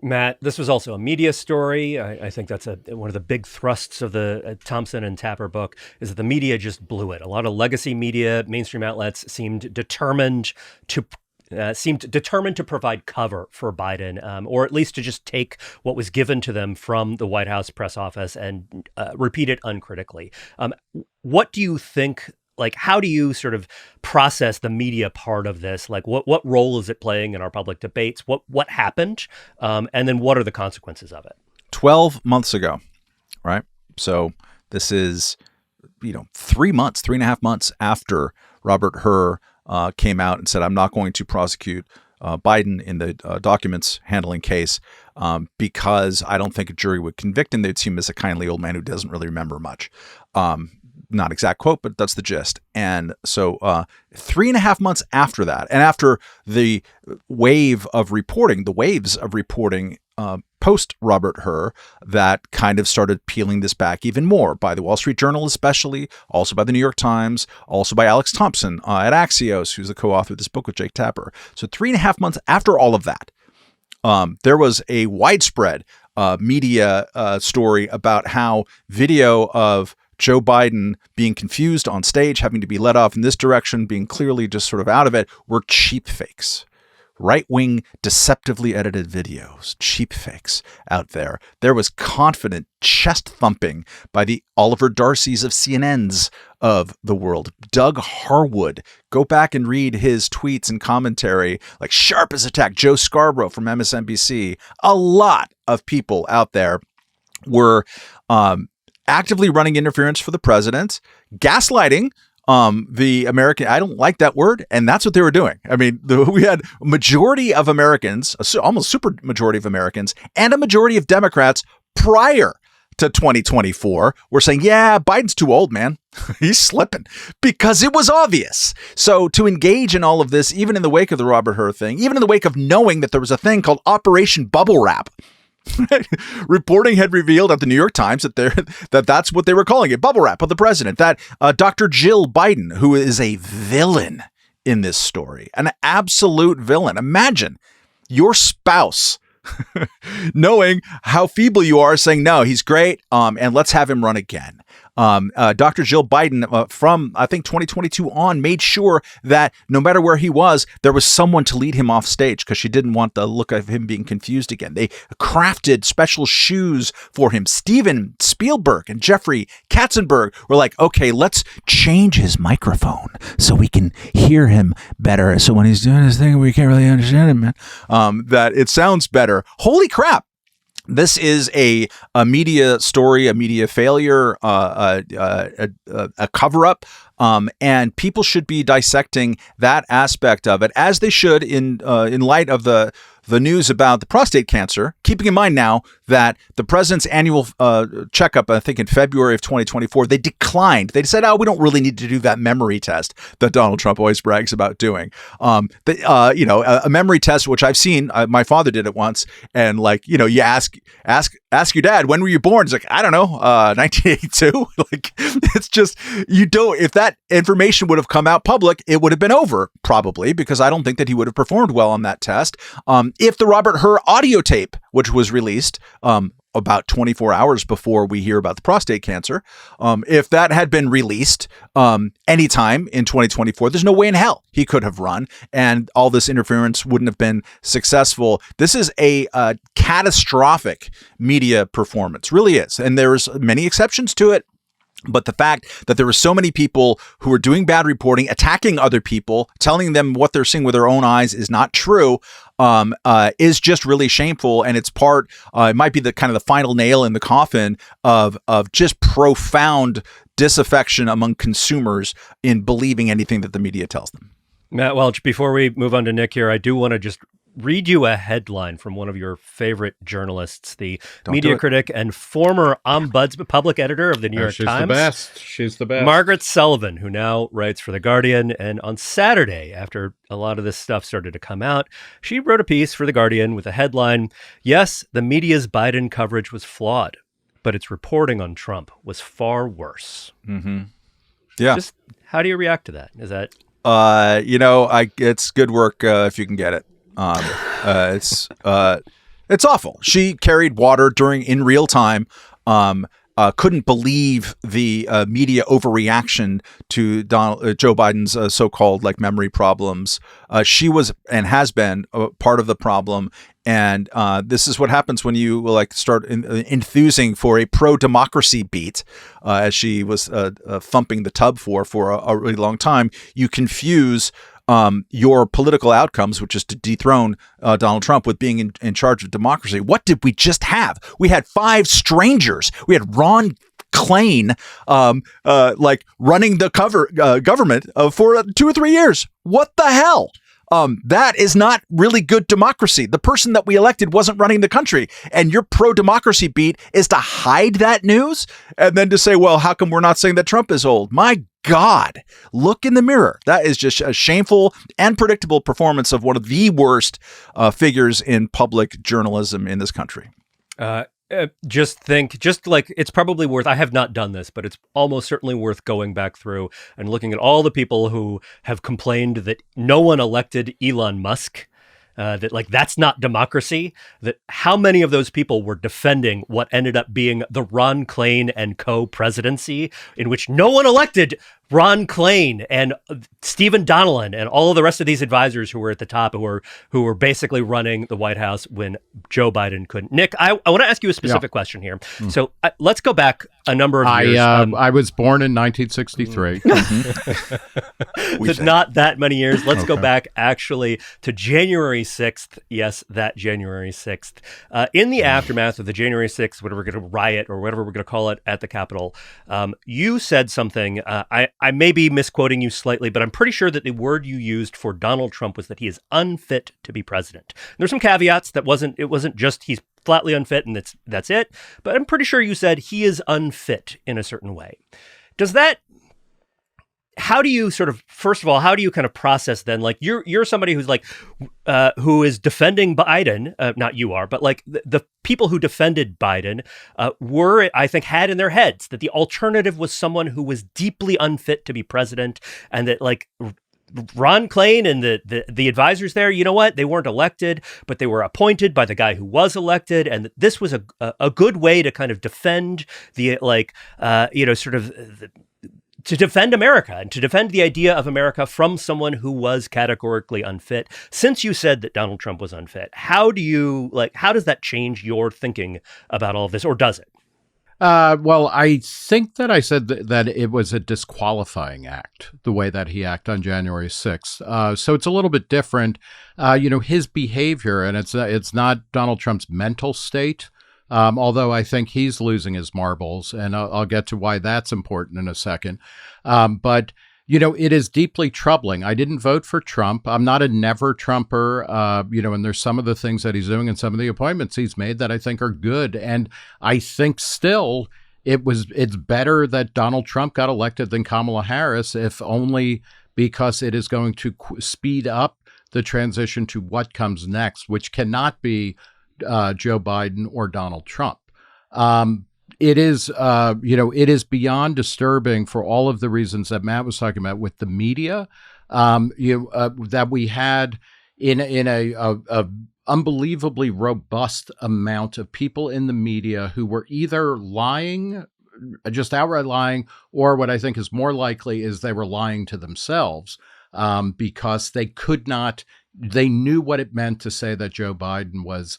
Matt, this was also a media story. I think that's one of the big thrusts of the Thompson and Tapper book, is that the media just blew it. A lot of legacy media, mainstream outlets seemed determined to seemed determined to provide cover for Biden, or at least to just take what was given to them from the White House press office and repeat it uncritically. What do you think? Like, how do you sort of process the media part of this? Like, what role is it playing in our public debates? What happened? And then what are the consequences of it? 12 months ago, right? So this is, 3.5 months after Robert Hur came out and said, I'm not going to prosecute Biden in the documents handling case because I don't think a jury would convict him. They'd see him as a kindly old man who doesn't really remember much. Not exact quote, but that's the gist. And so 3.5 months after that, and after the waves of reporting post Robert Hur that kind of started peeling this back even more by the Wall Street Journal, especially, also by the New York Times, also by Alex Thompson at Axios, who's the co-author of this book with Jake Tapper. So 3.5 months after all of that, there was a widespread media story about how video of Joe Biden being confused on stage, having to be led off in this direction, being clearly just sort of out of it, were cheap fakes. Right-wing, deceptively edited videos, cheap fakes out there. There was confident chest thumping by the Oliver Darcys of CNN's of the world. Doug Harwood, go back and read his tweets and commentary, like sharp as attack. Joe Scarborough from MSNBC. A lot of people out there were actively running interference for the president, gaslighting the American. I don't like that word. And that's what they were doing. I mean, we had a majority of Americans, almost super majority of Americans, and a majority of Democrats prior to 2024 were saying, yeah, Biden's too old, man. He's slipping, because it was obvious. So to engage in all of this, even in the wake of the Robert Hur thing, even in the wake of knowing that there was a thing called Operation Bubble Wrap, reporting had revealed at the New York Times that that's what they were calling it, bubble wrap of the president, that Dr. Jill Biden, who is a villain in this story, an absolute villain. Imagine your spouse knowing how feeble you are, saying, no, he's great, and let's have him run again. Dr. Jill Biden, from I think 2022 on, made sure that no matter where he was, there was someone to lead him off stage because she didn't want the look of him being confused again. They crafted special shoes for him. Steven Spielberg and Jeffrey Katzenberg were like, okay, let's change his microphone so we can hear him better. So when he's doing his thing, we can't really understand him, man. That it sounds better. Holy crap. This is a media story, a media failure, a cover-up, and people should be dissecting that aspect of it, as they should in light of the news about the prostate cancer, keeping in mind now that the president's annual checkup, I think in February of 2024, they declined. They said, we don't really need to do that memory test that Donald Trump always brags about doing. A memory test, which I've seen, my father did it once, and you ask your dad, when were you born? It's like, I don't know, 1982. Like, it's just, if that information would have come out public, it would have been over probably, because I don't think that he would have performed well on that test. If the Robert Hur audio tape, which was released about 24 hours before we hear about the prostate cancer, if that had been released anytime in 2024, there's no way in hell he could have run, and all this interference wouldn't have been successful. This is a catastrophic media performance, really is, and there's many exceptions to it. But the fact that there were so many people who were doing bad reporting, attacking other people, telling them what they're seeing with their own eyes is not true, is just really shameful. And it's it might be the kind of the final nail in the coffin of just profound disaffection among consumers in believing anything that the media tells them. Matt Welch, before we move on to Nick here, I do want to just read you a headline from one of your favorite journalists, the media critic and former ombudsman, public editor of the New York Times. She's the best. Margaret Sullivan, who now writes for The Guardian. And on Saturday, after a lot of this stuff started to come out, she wrote a piece for The Guardian with a headline, "Yes, the media's Biden coverage was flawed, but its reporting on Trump was far worse." Mm-hmm. Yeah. Just how do you react to that? Is that... it's good work if you can get it. It's awful. She carried water in real time. couldn't believe the media overreaction to Joe Biden's so-called like memory problems. She was and has been part of the problem. And this is what happens when you like start enthusing for a pro-democracy beat, as she was thumping the tub for a really long time. You confuse your political outcomes, which is to dethrone Donald Trump, with being in charge of democracy. What did we just have? We had 5 strangers. We had Ron Klain, like running the government for 2 or 3 years. What the hell? That is not really good democracy. The person that we elected wasn't running the country, and your pro-democracy beat is to hide that news and then to say, well, how come we're not saying that Trump is old? My God, look in the mirror. That is just a shameful and predictable performance of one of the worst figures in public journalism in this country. Just like it's probably worth, I have not done this, but it's almost certainly worth going back through and looking at all the people who have complained that no one elected Elon Musk, that like that's not democracy, that how many of those people were defending what ended up being the Ron Klain and co presidency, in which no one elected Ron Klain and Stephen Donnellan and all of the rest of these advisors who were at the top, who were basically running the White House when Joe Biden couldn't. Nick, I want to ask you a specific question here. So let's go back a number of years. I was born in 1963. There's not that many years. Let's go back actually to January 6th. Yes, that January 6th. In the aftermath of the January 6th, whatever we're going to riot or whatever we're going to call it at the Capitol, you said something. I may be misquoting you slightly, but I'm pretty sure that the word you used for Donald Trump was that he is unfit to be president. There's some caveats. It wasn't just he's flatly unfit and that's it. But I'm pretty sure you said he is unfit in a certain way. How do you sort of, first of all, how do you kind of process then? Like you're somebody who's like, who is defending Biden, not you are, but like the people who defended Biden were, I think, had in their heads that the alternative was someone who was deeply unfit to be president, and that like Ron Klain and the advisors there, you know what? They weren't elected, but they were appointed by the guy who was elected. And this was a good way to kind of defend the to defend America and to defend the idea of America from someone who was categorically unfit. Since you said that Donald Trump was unfit, how does that change your thinking about all of this, or does it? Well, I think that I said that it was a disqualifying act, the way that he acted on January 6th. So it's a little bit different. His behavior, and it's not Donald Trump's mental state, although I think he's losing his marbles, and I'll get to why that's important in a second. But it is deeply troubling. I didn't vote for Trump. I'm not a never Trumper, and there's some of the things that he's doing and some of the appointments he's made that I think are good. And I think still it's better that Donald Trump got elected than Kamala Harris, if only because it is going to speed up the transition to what comes next, which cannot be Joe Biden or Donald Trump. It is beyond disturbing for all of the reasons that Matt was talking about with the media, that we had in a unbelievably robust amount of people in the media who were either lying, just outright lying, or what I think is more likely is they were lying to themselves, because they knew what it meant to say that Joe Biden was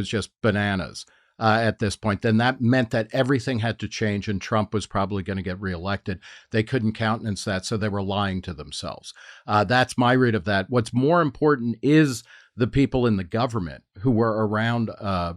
just bananas at this point. Then that meant that everything had to change and Trump was probably going to get reelected. They couldn't countenance that, so they were lying to themselves. That's my read of that. What's more important is the people in the government who were around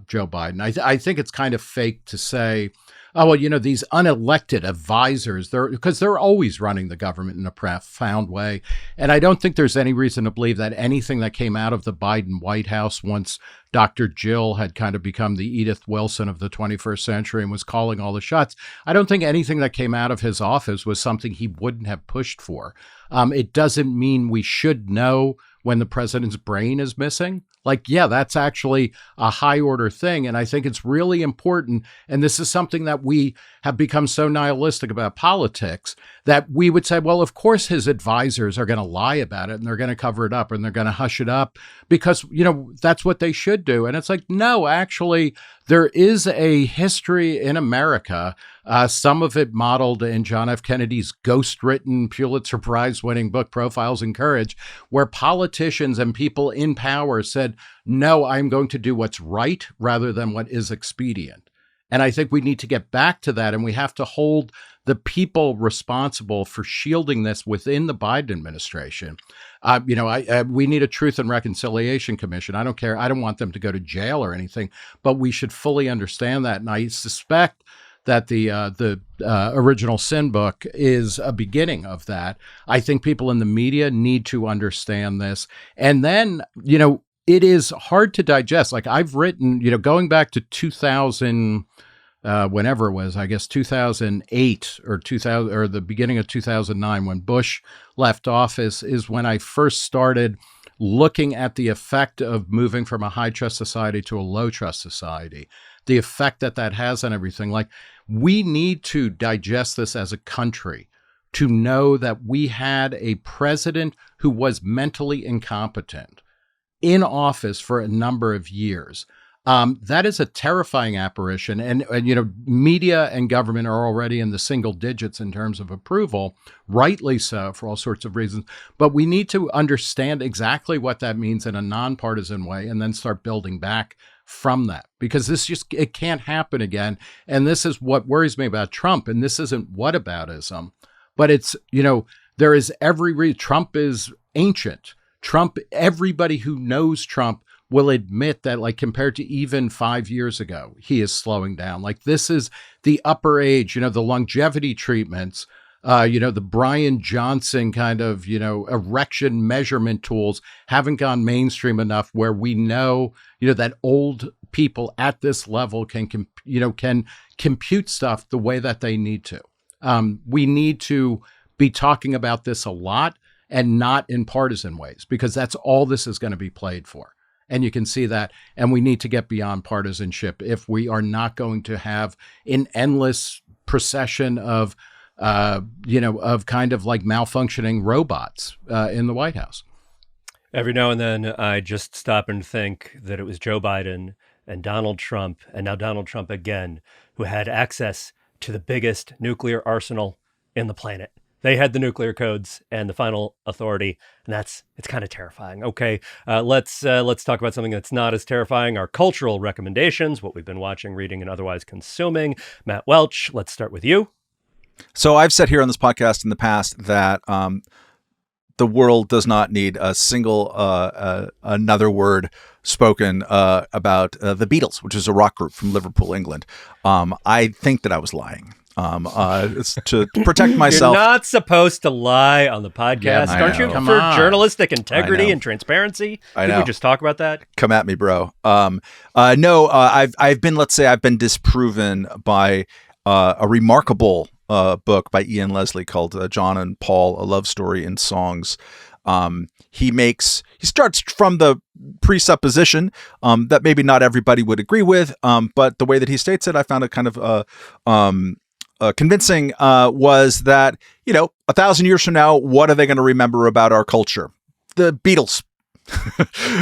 Joe Biden. I think it's kind of fake to say, oh, well, these unelected advisors, because they're always running the government in a profound way. And I don't think there's any reason to believe that anything that came out of the Biden White House once Dr. Jill had kind of become the Edith Wilson of the 21st century and was calling all the shots, I don't think anything that came out of his office was something he wouldn't have pushed for. It doesn't mean we should know when the president's brain is missing. Like, yeah, that's actually a high order thing. And I think it's really important. And this is something that we have become so nihilistic about politics that we would say, well, of course his advisors are going to lie about it and they're going to cover it up and they're going to hush it up because, that's what they should do. And it's like, no, actually, there is a history in America, some of it modeled in John F. Kennedy's ghost-written Pulitzer Prize-winning book, Profiles in Courage, where politicians and people in power said, no, I'm going to do what's right rather than what is expedient. And I think we need to get back to that, and we have to hold the people responsible for shielding this within the Biden administration. We need a Truth and Reconciliation Commission. I don't care. I don't want them to go to jail or anything, but we should fully understand that. And I suspect that the original Sin book is a beginning of that. I think people in the media need to understand this. And then, it is hard to digest. Like I've written, going back to 2000, whenever it was, I guess 2008 or 2000 or the beginning of 2009, when Bush left office, is when I first started looking at the effect of moving from a high trust society to a low trust society, the effect that has on everything. Like we need to digest this as a country to know that we had a president who was mentally incompetent in office for a number of years. That is a terrifying apparition. And media and government are already in the single digits in terms of approval, rightly so for all sorts of reasons. But we need to understand exactly what that means in a nonpartisan way and then start building back from that, because it can't happen again. And this is what worries me about Trump. And this isn't whataboutism, but it's, there is Trump is ancient. Trump, everybody who knows Trump will admit that, like, compared to even 5 years ago, he is slowing down. Like, this is the upper age, the longevity treatments, the Brian Johnson kind of, erection measurement tools haven't gone mainstream enough where we know, that old people at this level can compute stuff the way that they need to. We need to be talking about this a lot, and not in partisan ways, because that's all this is going to be played for. And you can see that. And we need to get beyond partisanship if we are not going to have an endless procession of kind of like malfunctioning robots in the White House. Every now and then, I just stop and think that it was Joe Biden and Donald Trump, and now Donald Trump again, who had access to the biggest nuclear arsenal in the planet. They had the nuclear codes and the final authority, and it's kind of terrifying. Okay, let's talk about something that's not as terrifying, our cultural recommendations, what we've been watching, reading, and otherwise consuming. Matt Welch, let's start with you. So I've said here on this podcast in the past that the world does not need a single another word spoken about the Beatles, which is a rock group from Liverpool, England. I think that I was lying. It's to protect myself. You're not supposed to lie on the podcast, aren't you? For journalistic integrity and transparency. Didn't we just talk about that? Come at me, bro. No, I've been disproven by a remarkable book by Ian Leslie called John and Paul: A Love Story in Songs. He starts from the presupposition that maybe not everybody would agree with, but the way that he states it, I found it kind of convincing, was that, 1,000 years from now, what are they going to remember about our culture? The Beatles.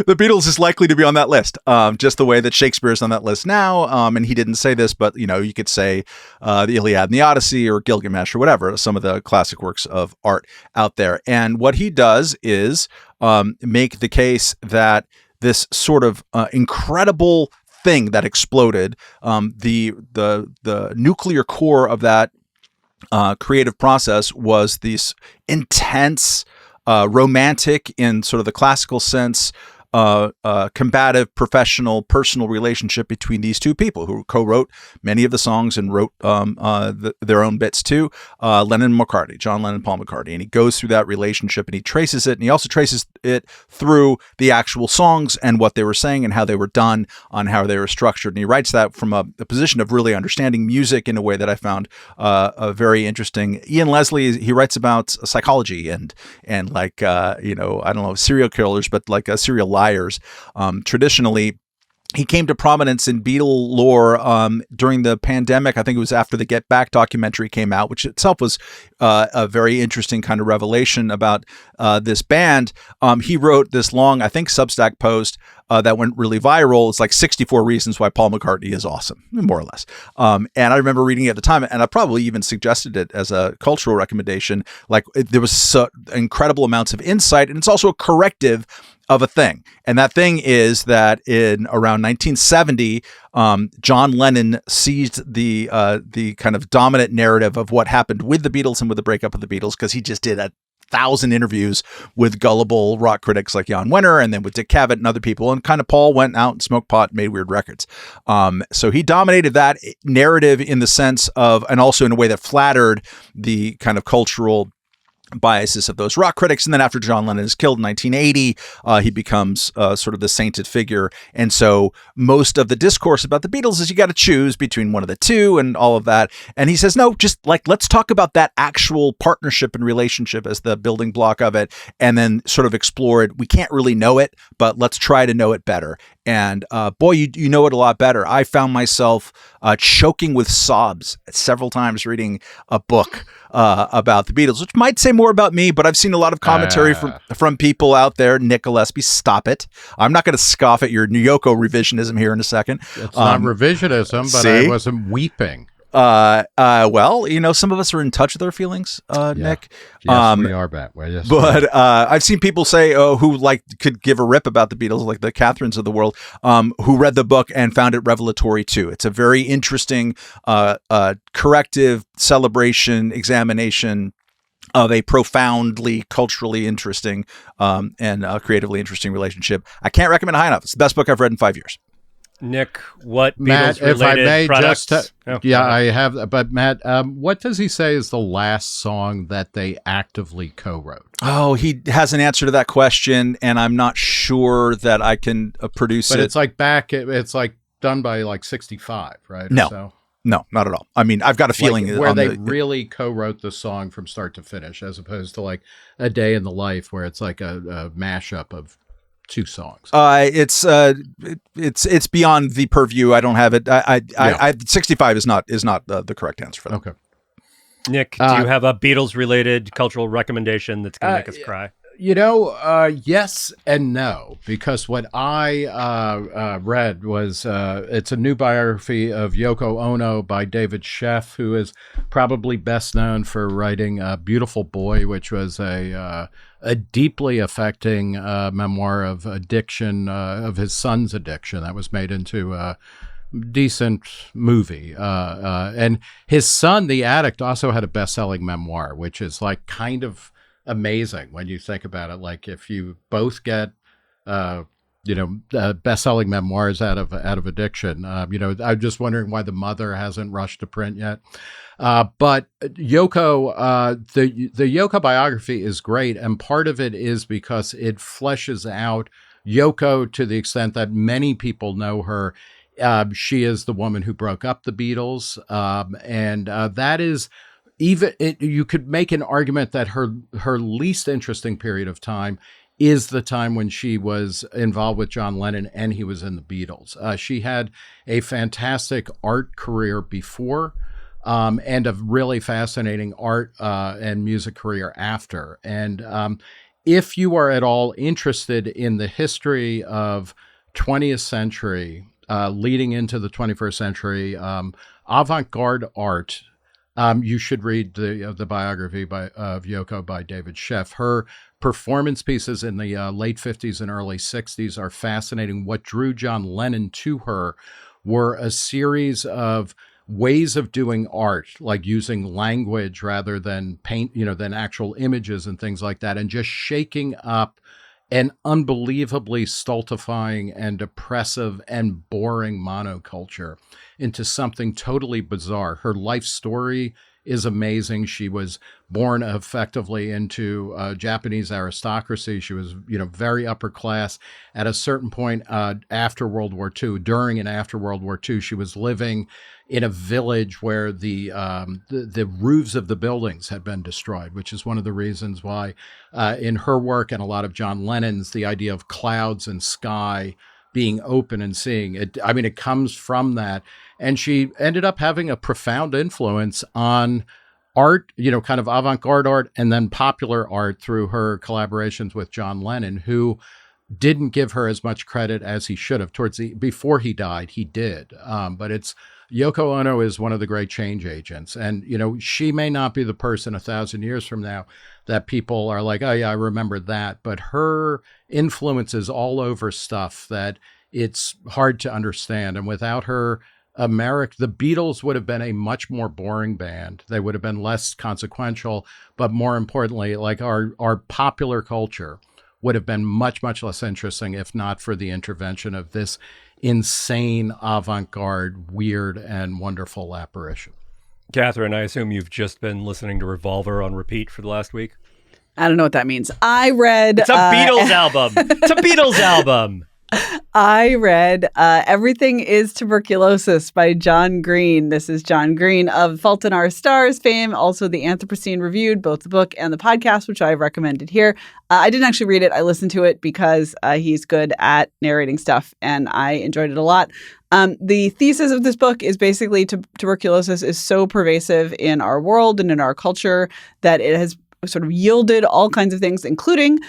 The Beatles is likely to be on that list, just the way that Shakespeare is on that list now. And he didn't say this, but, you could say the Iliad and the Odyssey or Gilgamesh or whatever, some of the classic works of art out there. And what he does is make the case that this sort of incredible thing that exploded, the nuclear core of that creative process was this intense, romantic in sort of the classical sense, combative, professional, personal relationship between these two people who co-wrote many of the songs and wrote their own bits too, Lennon and McCartney, John Lennon and Paul McCartney. And he goes through that relationship and he traces it, and he also traces it through the actual songs and what they were saying and how they were done, on how they were structured. And he writes that from a position of really understanding music in a way that I found very interesting. Ian Leslie, he writes about psychology and like, I don't know, serial killers, but like serial liars desires. Traditionally, he came to prominence in Beatle lore during the pandemic. I think it was after the Get Back documentary came out, which itself was a very interesting kind of revelation about this band. He wrote this long, I think, Substack post that went really viral. It's like 64 reasons why Paul McCartney is awesome, more or less. And I remember reading it at the time, and I probably even suggested it as a cultural recommendation. Like, there was incredible amounts of insight, and it's also a corrective of a thing. And that thing is that in around 1970, John Lennon seized the kind of dominant narrative of what happened with the Beatles and with the breakup of the Beatles, because he just did 1,000 interviews with gullible rock critics like Jan Wenner, and then with Dick Cavett and other people. And kind of Paul went out and smoked pot and made weird records. So he dominated that narrative in the sense of, and also in a way that flattered the kind of cultural biases of those rock critics. And then after John Lennon is killed in 1980, he becomes sort of the sainted figure. And so most of the discourse about the Beatles is you got to choose between one of the two and all of that. And he says, no, just like, let's talk about that actual partnership and relationship as the building block of it, and then sort of explore it. We can't really know it, but let's try to know it better. And boy, you know it a lot better. I found myself choking with sobs several times reading a book about the Beatles, which might say more about me, but I've seen a lot of commentary from people out there. Nick Gillespie, stop it. I'm not going to scoff at your Yoko revisionism here in a second. It's not revisionism, but see? I wasn't weeping. Well, some of us are in touch with our feelings, Nick. Yes, we are, Matt. Well, yes, but I've seen people say, who could give a rip about the Beatles, like the Catherines of the world, who read the book and found it revelatory too. It's a very interesting, corrective celebration, examination of a profoundly culturally interesting and creatively interesting relationship. I can't recommend it high enough. It's the best book I've read in 5 years. Nick, what Matt, if I may products? I have. But Matt, what does he say is the last song that they actively co-wrote? Oh, he has an answer to that question, and I'm not sure that I can produce it. But it's like it's like done by like 65, right? No, no, not at all. I mean, I've got a feeling like where they really co-wrote the song from start to finish, as opposed to like A Day in the Life, where it's like a mashup of 2 songs. It's beyond the purview. I don't have it. 65 is not the correct answer for that. Okay. Nick, do you have a Beatles related cultural recommendation that's going to make us cry? Yes and no, because what I read was it's a new biography of Yoko Ono by David Sheff, who is probably best known for writing Beautiful Boy, which was a deeply affecting memoir of addiction, of his son's addiction, that was made into a decent movie. And his son, the addict, also had a best-selling memoir, which is like kind of amazing when you think about it. Like, if you both get best-selling memoirs out of addiction, I'm just wondering why the mother hasn't rushed to print yet. But Yoko, the Yoko biography is great, and part of it is because it fleshes out Yoko to the extent that many people know her. She is the woman who broke up the Beatles, and that is you could make an argument that her least interesting period of time is the time when she was involved with John Lennon and he was in the Beatles. She had a fantastic art career before, and a really fascinating art and music career after. And if you are at all interested in the history of 20th century leading into the 21st century avant-garde art, you should read the biography of Yoko by David Sheff. Her performance pieces in the late 50s and early 60s are fascinating. What drew John Lennon to her were a series of ways of doing art, like using language rather than paint, than actual images and things like that, and just shaking up an unbelievably stultifying and oppressive and boring monoculture into something totally bizarre. Her life story is amazing. She was born effectively into Japanese aristocracy. She was, very upper class. At a certain point after World War II, during and after World War II, she was living in a village where the roofs of the buildings had been destroyed, which is one of the reasons why in her work and a lot of John Lennon's, the idea of clouds and sky being open and seeing it. I mean, it comes from that. And she ended up having a profound influence on art, kind of avant-garde art, and then popular art through her collaborations with John Lennon, who didn't give her as much credit as he should have. Before he died, he did. But Yoko Ono is one of the great change agents. And, she may not be the person 1,000 years from now that people are like, oh yeah, I remember that. But her influence is all over stuff that it's hard to understand. And without her, the Beatles would have been a much more boring band. They would have been less consequential, but more importantly, like our popular culture would have been much, much less interesting if not for the intervention of this insane, avant-garde, weird, and wonderful apparition. Katherine, I assume you've just been listening to Revolver on repeat for the last week? I don't know what that means. I read... It's a Beatles album. It's a Beatles album. I read Everything is Tuberculosis by John Green. This is John Green of Fault in Our Stars fame, also the Anthropocene Reviewed, both the book and the podcast, which I've recommended here. I didn't actually read it. I listened to it because he's good at narrating stuff, and I enjoyed it a lot. The thesis of this book is basically tuberculosis is so pervasive in our world and in our culture that it has sort of yielded all kinds of things, including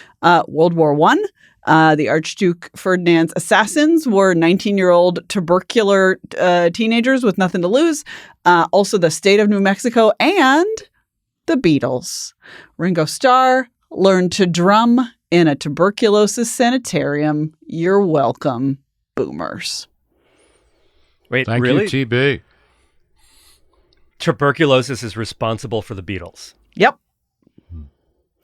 World War I. The Archduke Ferdinand's assassins were 19-year-old tubercular teenagers with nothing to lose. Also, the state of New Mexico and the Beatles. Ringo Starr learned to drum in a tuberculosis sanitarium. You're welcome, boomers. Wait, Thank really? you, TB. Tuberculosis is responsible for the Beatles. Yep.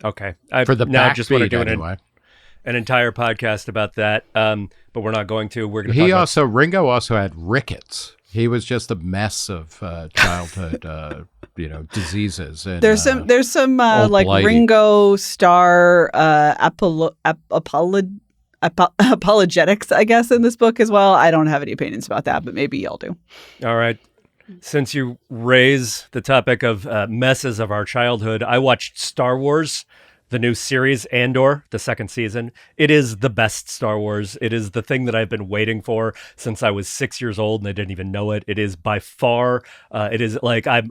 Okay. For the now just want to do anyway. an entire podcast about that, but we're not going to. We're going to Ringo also had rickets. He was just a mess of childhood, diseases. And, there's some like blighty. Ringo Starr apologetics, I guess, in this book as well. I don't have any opinions about that, but maybe y'all do. All right. Since you raise the topic of messes of our childhood, I watched Star Wars, the new series, Andor, the second season. It is the best Star Wars. It is the thing that I've been waiting for since I was 6 years old and I didn't even know it. It is by far, it is like I'm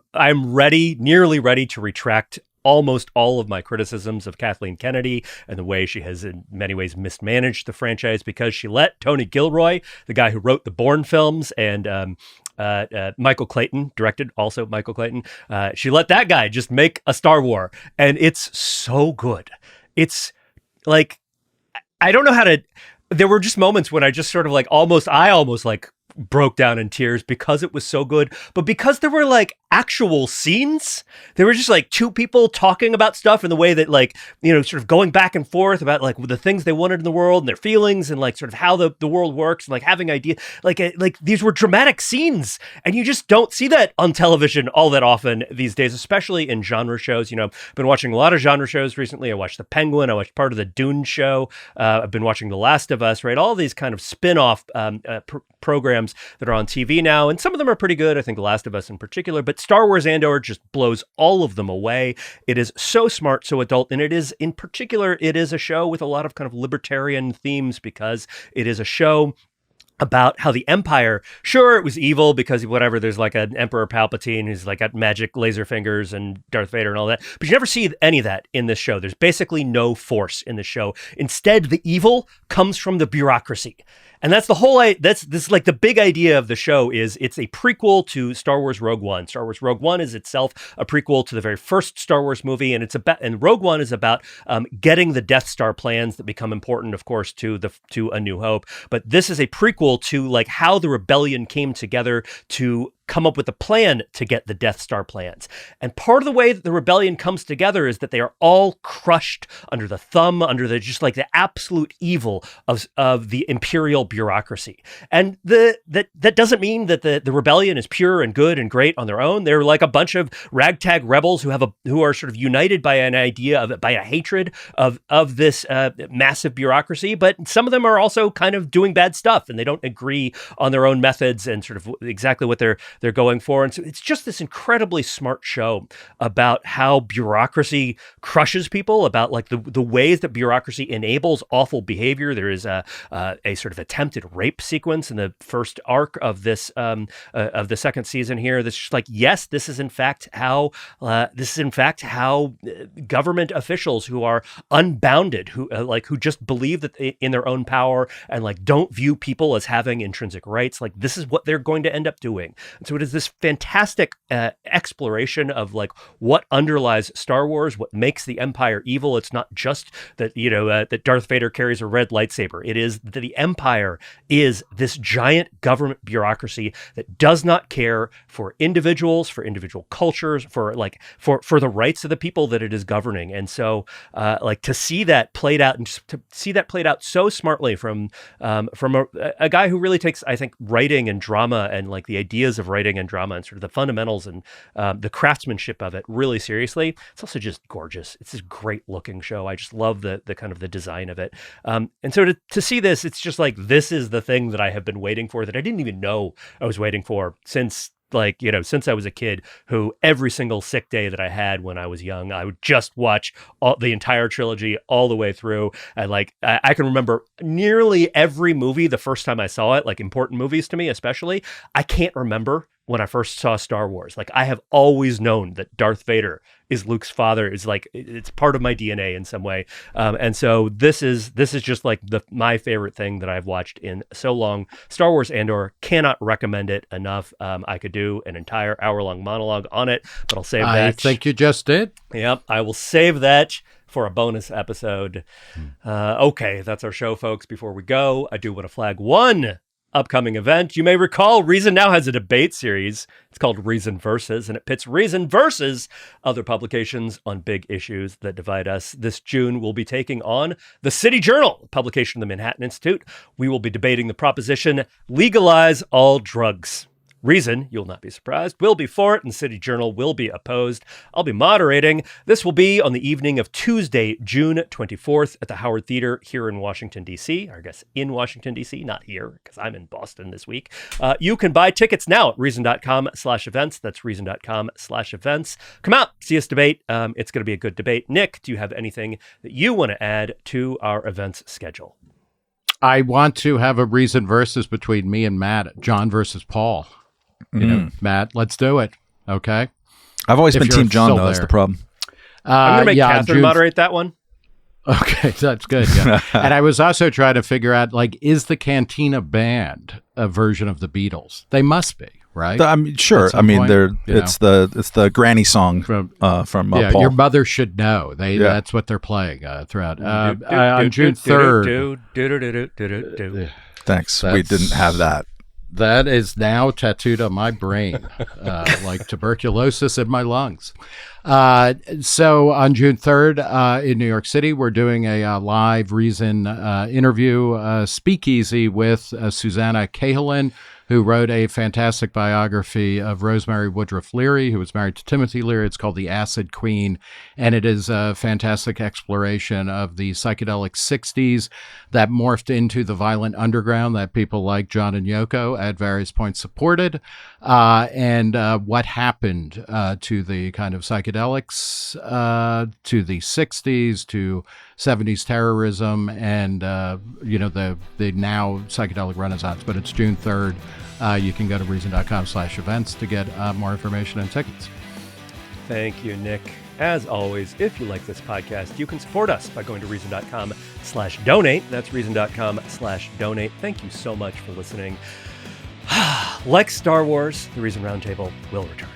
nearly ready to retract almost all of my criticisms of Kathleen Kennedy and the way she has in many ways mismanaged the franchise, because she let Tony Gilroy, the guy who wrote the Bourne films, and Michael Clayton directed, also Michael Clayton. She let that guy just make a Star Wars, and it's so good. It's like, I don't know how to, there were just moments when I just sort of like I almost like broke down in tears because it was so good, but because there were like actual scenes, there were just like two people talking about stuff in the way that like, sort of going back and forth about like the things they wanted in the world and their feelings and like sort of how the world works and like having ideas, like these were dramatic scenes, and you just don't see that on television all that often these days, especially in genre shows. I've been watching a lot of genre shows recently. I watched The Penguin. I watched part of the Dune show. I've been watching The Last of Us, right? All these kind of spin-off programs that are on TV now, and some of them are pretty good. I think The Last of Us in particular, but Star Wars Andor just blows all of them away. It is so smart, so adult, and it is a show with a lot of kind of libertarian themes, because it is a show about how the Empire, sure, it was evil because whatever, there's like an Emperor Palpatine who's like got magic laser fingers and Darth Vader and all that, but you never see any of that in this show. There's basically no force in the show. Instead, the evil comes from the bureaucracy. And that's this like the big idea of the show is it's a prequel to Star Wars Rogue One. Star Wars Rogue One is itself a prequel to the very first Star Wars movie, and and Rogue One is about getting the Death Star plans that become important, of course, to A New Hope. But this is a prequel to like how the rebellion came together to come up with a plan to get the Death Star plans. And part of the way that the rebellion comes together is that they are all crushed under the thumb, under the just like the absolute evil of the imperial bureaucracy. And that doesn't mean that the rebellion is pure and good and great on their own. They're like a bunch of ragtag rebels who are sort of united by an idea of by a hatred of this massive bureaucracy. But some of them are also kind of doing bad stuff, and they don't agree on their own methods and sort of exactly what they're going for. And so it's just this incredibly smart show about how bureaucracy crushes people, about like the ways that bureaucracy enables awful behavior. There is a sort of attempted rape sequence in the first arc of this of the second season here. That's just like, yes, this is in fact how government officials who are unbounded, who just believe that in their own power and like don't view people as having intrinsic rights, like this is what they're going to end up doing. And so it is this fantastic exploration of like what underlies Star Wars, what makes the Empire evil. It's not just that that Darth Vader carries a red lightsaber. It is that the Empire is this giant government bureaucracy that does not care for individuals, for individual cultures, for the rights of the people that it is governing. And so to see that played out, and to see that played out so smartly from a guy who really takes, I think, writing and drama and like the ideas of writing and drama and sort of the fundamentals and the craftsmanship of it really seriously. It's also just gorgeous. It's this great looking show. I just love the kind of the design of it. And so to see this, it's just like, this is the thing that I have been waiting for, that I didn't even know I was waiting for since I was a kid, who every single sick day that I had when I was young, I would just watch the entire trilogy all the way through. And I can remember nearly every movie the first time I saw it, like important movies to me, especially. I can't remember when I first saw Star Wars. Like, I have always known that Darth Vader is Luke's father, is like, it's part of my DNA in some way. And so this is just like my favorite thing that I've watched in so long. Star Wars Andor, cannot recommend it enough. I could do an entire hour-long monologue on it, but I'll save that. I think you just did. Yep, I will save that for a bonus episode. Okay, that's our show, folks. Before we go, I do want to flag one upcoming event. You may recall Reason now has a debate series. It's called Reason Versus, and it pits Reason versus other publications on big issues that divide us. This June, we'll be taking on the City Journal, publication of the Manhattan Institute. We will be debating the proposition, legalize all drugs. Reason, you'll not be surprised, will be for it, and City Journal will be opposed. I'll be moderating. This will be on the evening of Tuesday, June 24th at the Howard Theater here in Washington, D.C. Or I guess in Washington, D.C., not here, because I'm in Boston this week. You can buy tickets now at reason.com/events. That's reason.com/events. Come out, see us debate. It's going to be a good debate. Nick, do you have anything that you want to add to our events schedule? I want to have a Reason versus between me and Matt, John versus Paul. Matt, let's do it. Okay. I've always been Team John, though. That's the problem. I'm going to make Katherine moderate that one. Okay, that's good. Yeah. And I was also trying to figure out, like, is the Cantina Band a version of the Beatles? They must be, right? I'm sure. I mean, it's the granny song from Paul. Your mother should know. That's what they're playing throughout. On June 3rd. Thanks. We didn't have that. That is now tattooed on my brain, like tuberculosis in my lungs. So on June 3rd in New York City, we're doing a live Reason interview speakeasy with Susanna Cahalan, who wrote a fantastic biography of Rosemary Woodruff Leary, who was married to Timothy Leary. It's called The Acid Queen, and it is a fantastic exploration of the psychedelic 60s that morphed into the violent underground that people like John and Yoko at various points supported, and what happened to the kind of psychedelics, to the 60s, to 70s terrorism, and the now psychedelic renaissance. But it's June 3rd. You can go to reason.com/events to get more information and tickets. Thank you, Nick. As always, if you like this podcast, you can support us by going to reason.com/donate. That's reason.com/donate. Thank you so much for listening. Like Star Wars, the Reason Roundtable will return.